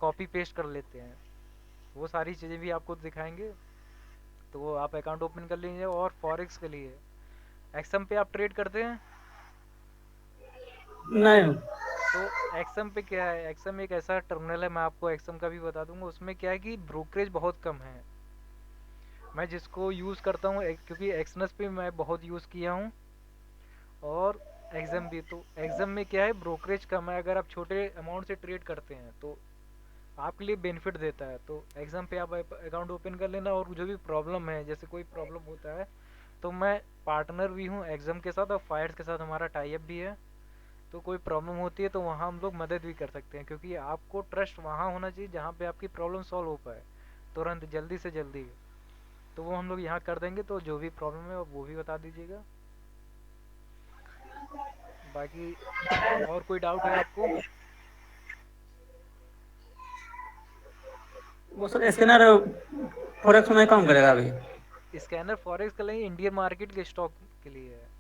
कॉपी पेस्ट कर लेते हैं, वो सारी चीज़ें भी आपको दिखाएंगे। तो वो आप अकाउंट ओपन कर लीजिए। और फॉरेक्स के लिए एक्सएम पे आप ट्रेड करते हैं, नहीं। तो एक्सएम पे क्या है, एक्सएम एक ऐसा टर्मिनल है, मैं आपको एक्सएम का भी बता दूंगा। उसमें क्या है कि ब्रोकरेज बहुत कम है। मैं जिसको यूज़ करता हूँ क्योंकि एक्सनस पे मैं बहुत यूज़ किया हूँ, और एग्जाम भी। तो एग्जाम में क्या है, ब्रोकरेज कम है, अगर आप छोटे अमाउंट से ट्रेड करते हैं तो आपके लिए बेनिफिट देता है। तो एग्जाम पे आप अकाउंट ओपन कर लेना। और जो भी प्रॉब्लम है, जैसे कोई प्रॉब्लम होता है, तो मैं पार्टनर भी हूँ एग्जाम के साथ, और फायर्स के साथ हमारा टाई अप भी है। तो कोई प्रॉब्लम होती है तो वहाँ हम लोग मदद भी कर सकते हैं, क्योंकि आपको ट्रस्ट वहाँ होना चाहिए जहाँ पे आपकी प्रॉब्लम सॉल्व हो पाए तुरंत, जल्दी से जल्दी। तो वो हम लोग यहाँ कर देंगे, तो जो भी प्रॉब्लम है वो भी बता दीजिएगा। बाकी और कोई डाउट है आपको? वो सर स्कैनर फॉरेक्स में काम करेगा अभी? स्कैनर फॉरेक्स के लिए, इंडियन मार्केट के स्टॉक के लिए है।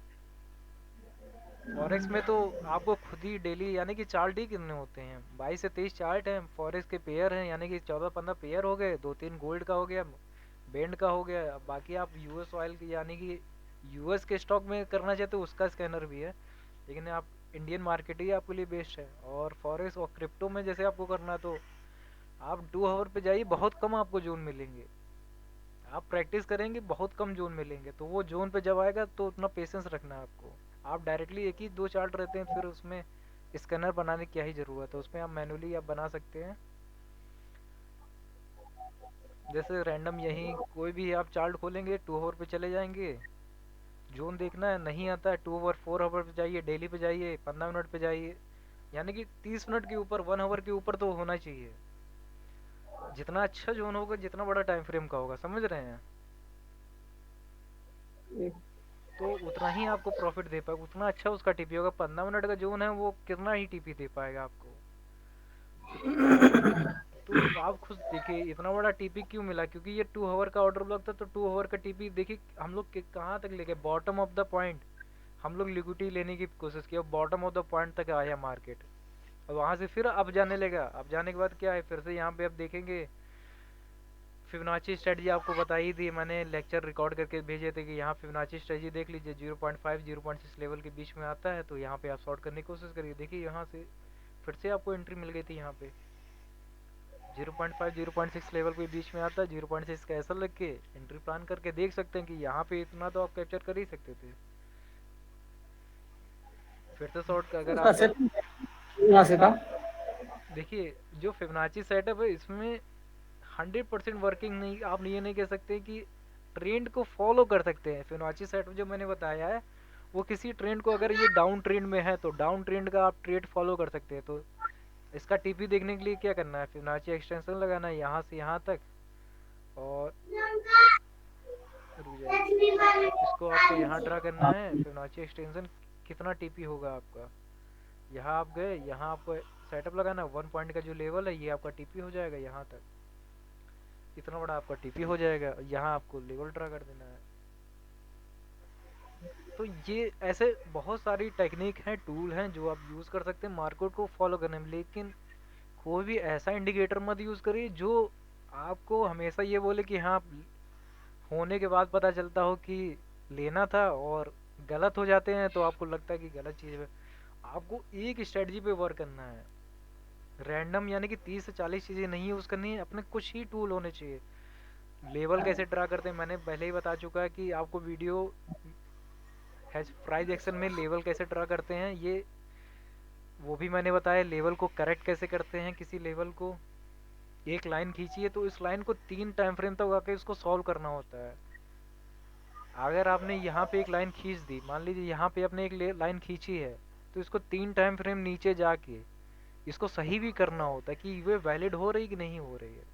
फॉरेक्स में तो आपको खुद ही डेली यानी कि चार्ट ही कितने होते हैं, 22 से 23 चार्ट हैं। फॉरेक्स के पेयर हैं, यानी कि 14 15 पेयर हो गए, 2 3 गोल्ड का हो गया, बैंड का हो गया। अब बाकी आप यूएस ऑयल की यानी कि यूएस के स्टॉक में करना चाहते हो उसका स्कैनर भी है, लेकिन आप इंडियन मार्केट ही आपके लिए बेस्ट है। और फॉरेक्स और क्रिप्टो में जैसे आपको करना है, तो आप 2 आवर पे जाइए, बहुत कम आपको जोन मिलेंगे। आप प्रैक्टिस करेंगे बहुत कम जोन मिलेंगे, तो वो जोन पे जब आएगा तो उतना पेशेंस रखना है आपको। आप डायरेक्टली एक ही दो चार्ट रहते हैं, फिर उसमें स्कैनर बनाने की क्या ही ज़रूरत है, उसमें आप मैनुअली आप बना सकते हैं। जैसे रैंडम यहीं कोई भी आप चार्ट खोलेंगे, 2 आवर पे चले जाएंगे, जोन देखना है, नहीं आता है 2 आवर 4 आवर पे जाइए, डेली पे जाइए, 15 मिनट पे जाइए, यानी कि 30 मिनट के ऊपर, 1 आवर के ऊपर तो होना चाहिए। जितना अच्छा जोन होगा, जितना बड़ा टाइम फ्रेम का होगा, समझ रहे हैं, तो उतना ही आपको प्रॉफिट दे पाएगा, उतना अच्छा उसका टीपी होगा। 15 मिनट का जोन है, वो कितना ही टीपी दे पाएगा आपको। तो आप खुद देखिए इतना बड़ा टीपी क्यों मिला, क्योंकि ये 2 आवर का ऑर्डर ब्लॉक था। तो 2 आवर का टीपी देखिए हम लोग कहाँ तक लेके, बॉटम ऑफ द पॉइंट हम लोग लिक्विडिटी लेने की कोशिश की, और बॉटम ऑफ द पॉइंट तक आया मार्केट, और वहाँ से फिर अब जाने लगा। अब जाने के बाद क्या है, फिर से यहाँ पे अब देखेंगे, फिबोनाची स्ट्रेटजी आपको बताई थी मैंने, लेक्चर रिकॉर्ड करके भेजे थे कि यहाँ फिबोनाची स्ट्रेटजी देख लीजिए, 0.5 0.6 लेवल के बीच में आता है, तो यहाँ पे आप शॉर्ट करने की कोशिश करिए। देखिए यहाँ से फिर से आपको एंट्री मिल गई थी, यहाँ पे 0.5 0.6 लेवल के बीच में आता है, 0.6 का ऐसा लग के एंट्री प्लान करके देख सकते हैं कि यहाँ पे इतना तो आप कैप्चर कर ही सकते थे। फिर से शॉर्ट का अगर उसका आप सेटिंग कहाँ से था? देखिए, जो फिबोनाची सेटअप है इसमें 100% वर्किंग नहीं, आप ये नहीं कह सकते कि ट्रेंड को फॉलो कर सकते हैं। फिबोनाची सेटअप जो मैंने बताया है वो किसी ट्रेंड को, अगर ये डाउन ट्रेंड में है तो डाउन ट्रेंड का आप ट्रेड फॉलो कर सकते हैं। तो इसका टीपी देखने के लिए क्या करना है, फिबोनाची एक्सटेंशन लगाना है यहाँ से यहाँ तक, और रुक जाइए, इसको आपको यहाँ ड्रा करना है फिबोनाची एक्सटेंशन, कितना टीपी होगा आपका। यहाँ आप गए, यहाँ आपको सेटअप लगाना, 1 पॉइंट का जो लेवल है ये आपका टीपी हो जाएगा यहाँ तक, इतना बड़ा आपका टीपी हो जाएगा। यहाँ आपको लेवल ड्रा कर देना है। तो ये ऐसे बहुत सारी टेक्निक हैं, टूल हैं जो आप यूज़ कर सकते हैं मार्केट को फॉलो करने में। लेकिन कोई भी ऐसा इंडिकेटर मत यूज़ करिए जो आपको हमेशा ये बोले कि हाँ, होने के बाद पता चलता हो कि लेना था और गलत हो जाते हैं तो आपको लगता है कि गलत चीज़ है। आपको एक स्ट्रेटजी पे वर्क करना है, रैंडम यानी कि 30 से 40 चीज़ें नहीं यूज़ करनी है, अपने कुछ ही टूल होने चाहिए। लेवल कैसे ड्रा करते हैं मैंने पहले ही बता चुका है कि आपको वीडियो हैज प्राइस एक्शन में लेवल कैसे ड्रा करते हैं ये, वो भी मैंने बताया। लेवल को करेक्ट कैसे करते हैं, किसी लेवल को एक लाइन खींची है तो इस लाइन को 3 टाइम फ्रेम तक आके इसको सॉल्व करना होता है। अगर आपने यहाँ पे एक लाइन खींच दी, मान लीजिए यहाँ पे आपने एक लाइन खींची है, तो इसको 3 टाइम फ्रेम नीचे जाके इसको सही भी करना होता है कि वे वैलिड हो रही कि नहीं हो रही है।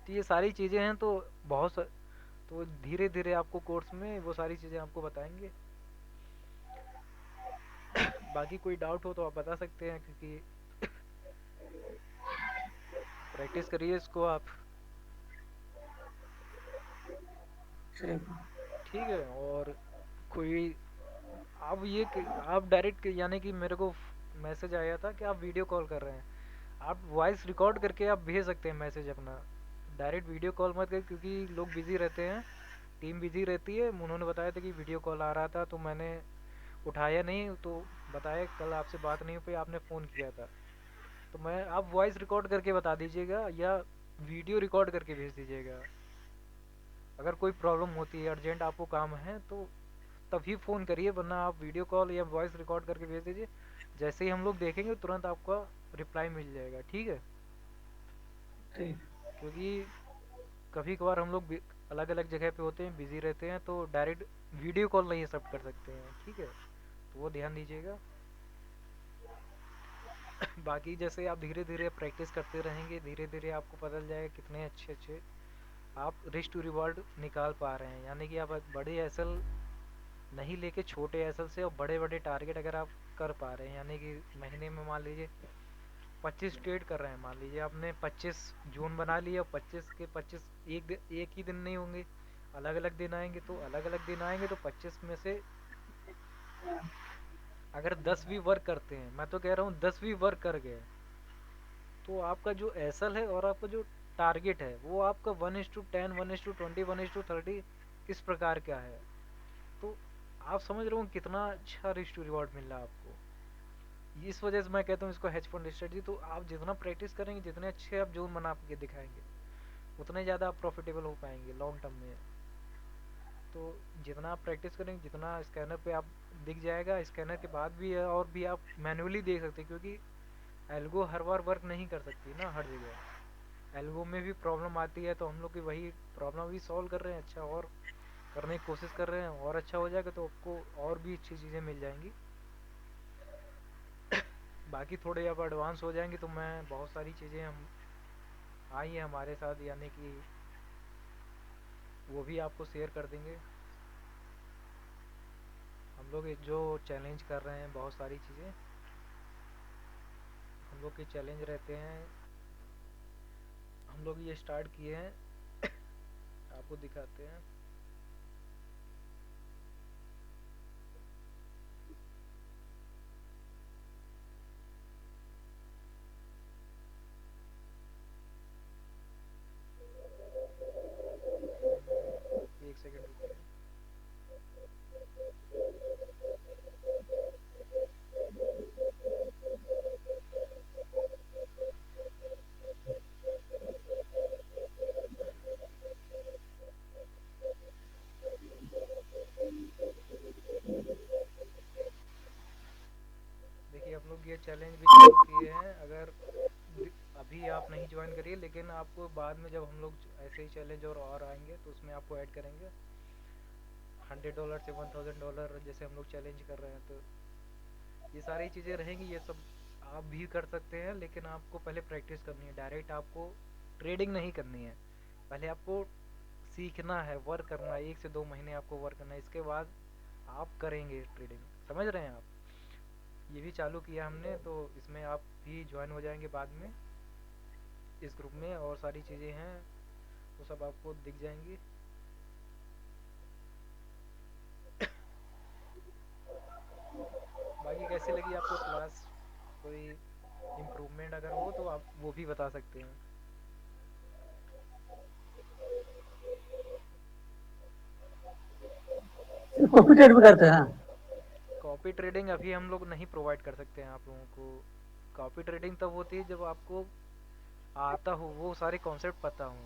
तो ये सारी चीज़ें हैं, तो तो धीरे धीरे आपको कोर्स में वो सारी चीज़ें आपको बताएंगे। बाकी कोई डाउट हो तो आप बता सकते हैं, क्योंकि प्रैक्टिस करिए इसको आप। ठीक। ठीक है। और कोई, आप आप डायरेक्ट यानी कि मेरे को मैसेज आया था कि आप वीडियो कॉल कर रहे हैं, आप वॉइस रिकॉर्ड करके आप भेज सकते हैं मैसेज अपना। डायरेक्ट वीडियो कॉल मत करें क्योंकि लोग बिजी रहते हैं, टीम बिजी रहती है। उन्होंने बताया था कि वीडियो कॉल आ रहा था तो मैंने उठाया नहीं, तो बताया कल आपसे बात नहीं हो पाई, आपने फ़ोन किया था। तो मैं, आप वॉइस रिकॉर्ड करके बता दीजिएगा या वीडियो रिकॉर्ड करके भेज दीजिएगा। अगर कोई प्रॉब्लम होती है, अर्जेंट आपको काम है तो तभी फ़ोन करिए, वरना आप वीडियो कॉल या वॉइस रिकॉर्ड करके भेज दीजिए। जैसे ही हम लोग देखेंगे तुरंत आपका रिप्लाई मिल जाएगा। ठीक है। ठीक। क्योंकि कभी कभार हम लोग अलग अलग जगह पे होते हैं, बिजी रहते हैं, तो डायरेक्ट वीडियो कॉल नहीं एक्सेप्ट कर सकते हैं। ठीक है, तो वो ध्यान दीजिएगा। बाकी जैसे आप धीरे धीरे प्रैक्टिस करते रहेंगे, धीरे धीरे आपको पता चल जाएगा कितने अच्छे अच्छे आप रिस्क टू रिवॉर्ड निकाल पा रहे हैं। यानी कि आप बड़े एसल नहीं लेके छोटे एसल से और बड़े बड़े टारगेट अगर आप कर पा रहे हैं, यानी कि महीने में मान लीजिए 25 ट्रेड कर रहे हैं, मान लीजिए आपने 25 जून बना लिया और 25 के 25 एक ही दिन नहीं होंगे, अलग अलग दिन आएंगे। तो अलग अलग दिन आएंगे तो 25 में से अगर 10 भी वर्क करते हैं, मैं तो कह रहा हूँ 10 भी वर्क कर गए, तो आपका जो एसल है और आपका जो टारगेट है वो आपका 1:10, 1:20, 1:30 इस प्रकार का है। तो आप समझ रहे हो कितना अच्छा रिस्क टू रिवॉर्ड मिल रहा है आपको। इस वजह से मैं कहता हूँ इसको हेज फंड स्ट्रेटजी। तो आप जितना प्रैक्टिस करेंगे, जितने अच्छे आप जोन बना के दिखाएंगे, उतने ज़्यादा आप प्रॉफिटेबल हो पाएंगे लॉन्ग टर्म में। तो जितना आप प्रैक्टिस करेंगे, जितना स्कैनर पे आप दिख जाएगा, स्कैनर के बाद भी है और भी आप मैन्युअली देख सकते हैं, क्योंकि एल्गो हर बार वर्क नहीं कर सकती ना हर जगह। एल्गो में भी प्रॉब्लम आती है, तो हम लोग की वही प्रॉब्लम भी सॉल्व कर रहे हैं, अच्छा और करने की कोशिश कर रहे हैं, और अच्छा हो जाएगा तो आपको और भी अच्छी चीज़ें मिल जाएंगी। बाकी थोड़े आप एडवांस हो जाएंगे तो मैं बहुत सारी चीज़ें हम आई हैं हमारे साथ, यानी कि वो भी आपको शेयर कर देंगे। हम लोग जो चैलेंज कर रहे हैं, बहुत सारी चीज़ें हम लोग के चैलेंज रहते हैं, हम लोग ये स्टार्ट किए हैं, आपको दिखाते हैं। एक सेकंड रुकिए। देखिए हम लोग ये चैलेंज भी शुरू किए हैं। अगर अभी आप नहीं ज्वाइन करिए, लेकिन आपको बाद में जब हम लोग ऐसे ही चैलेंज और आएंगे तो उसमें आपको ऐड करेंगे। $100 से $1000 जैसे हम लोग चैलेंज कर रहे हैं, तो ये सारी चीज़ें रहेंगी। ये सब आप भी कर सकते हैं, लेकिन आपको पहले प्रैक्टिस करनी है। डायरेक्ट आपको ट्रेडिंग नहीं करनी है, पहले आपको सीखना है, वर्क करना है। 1 से 2 महीने आपको वर्क करना है, इसके बाद आप करेंगे ट्रेडिंग। समझ रहे हैं आप? ये भी चालू किया हमने, तो इसमें आप भी ज्वाइन हो जाएंगे बाद में इस ग्रुप में। और सारी चीज़ें हैं वो सब आपको दिख जाएंगी। बाकी कैसी लगी आपको क्लास? कोई इम्प्रूवमेंट अगर हो तो आप वो भी बता सकते हैं। कॉपी ट्रेड भी करते हैं? कॉपी ट्रेडिंग अभी हम लोग नहीं प्रोवाइड कर सकते हैं आप लोगों को। कॉपी ट्रेडिंग तब होती है जब आपको आता हो, वो सारे कॉन्सेप्ट पता हो।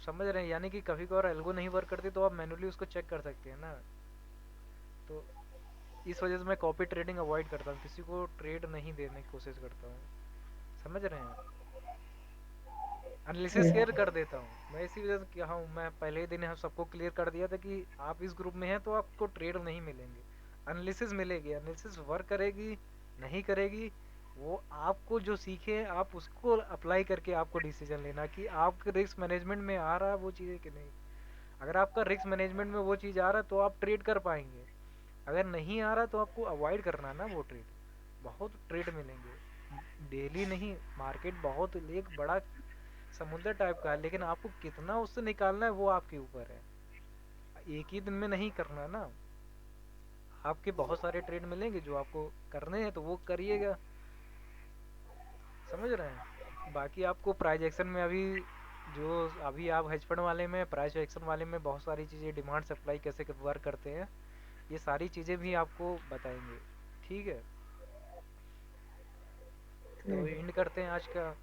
समझ रहे हैं? यानी कि कभी कभार एल्गो नहीं वर्क करती तो आप मैनुअली उसको चेक कर सकते हैं ना। तो इस वजह से मैं कॉपी ट्रेडिंग अवॉइड करता हूँ, किसी को ट्रेड नहीं देने की कोशिश करता हूँ। समझ रहे हैं? एनालिसिस क्लियर कर देता हूँ मैं, इसी वजह से क्या हूँ, मैं पहले ही दिन हम सबको क्लियर कर दिया था कि आप इस ग्रुप में हैं तो आपको ट्रेड नहीं मिलेंगे, एनालिसिस मिलेगी। एनालिसिस वर्क करेगी नहीं करेगी वो आपको जो सीखे आप उसको अप्लाई करके आपको डिसीजन लेना कि आपके रिस्क मैनेजमेंट में आ रहा है वो चीज़ें कि नहीं। अगर आपका रिस्क मैनेजमेंट में वो चीज़ आ रहा है तो आप ट्रेड कर पाएंगे, अगर नहीं आ रहा तो आपको अवॉइड करना है ना वो ट्रेड। बहुत ट्रेड मिलेंगे, डेली नहीं। मार्केट बहुत एक बड़ा समुद्र टाइप का है, लेकिन आपको कितना उससे निकालना है वो आपके ऊपर है। एक ही दिन में नहीं करना ना। आपके बहुत सारे ट्रेड मिलेंगे जो आपको करने हैं तो वो करिएगा। समझ रहे हैं? बाकी आपको प्राइज एक्शन में अभी जो अभी आप हेज फंड वाले में, प्राइस एक्शन वाले में बहुत सारी चीज़ें, डिमांड सप्लाई कैसे वर्क करते हैं, ये सारी चीज़ें भी आपको बताएंगे। ठीक है, तो ठीक। एंड करते हैं आज का।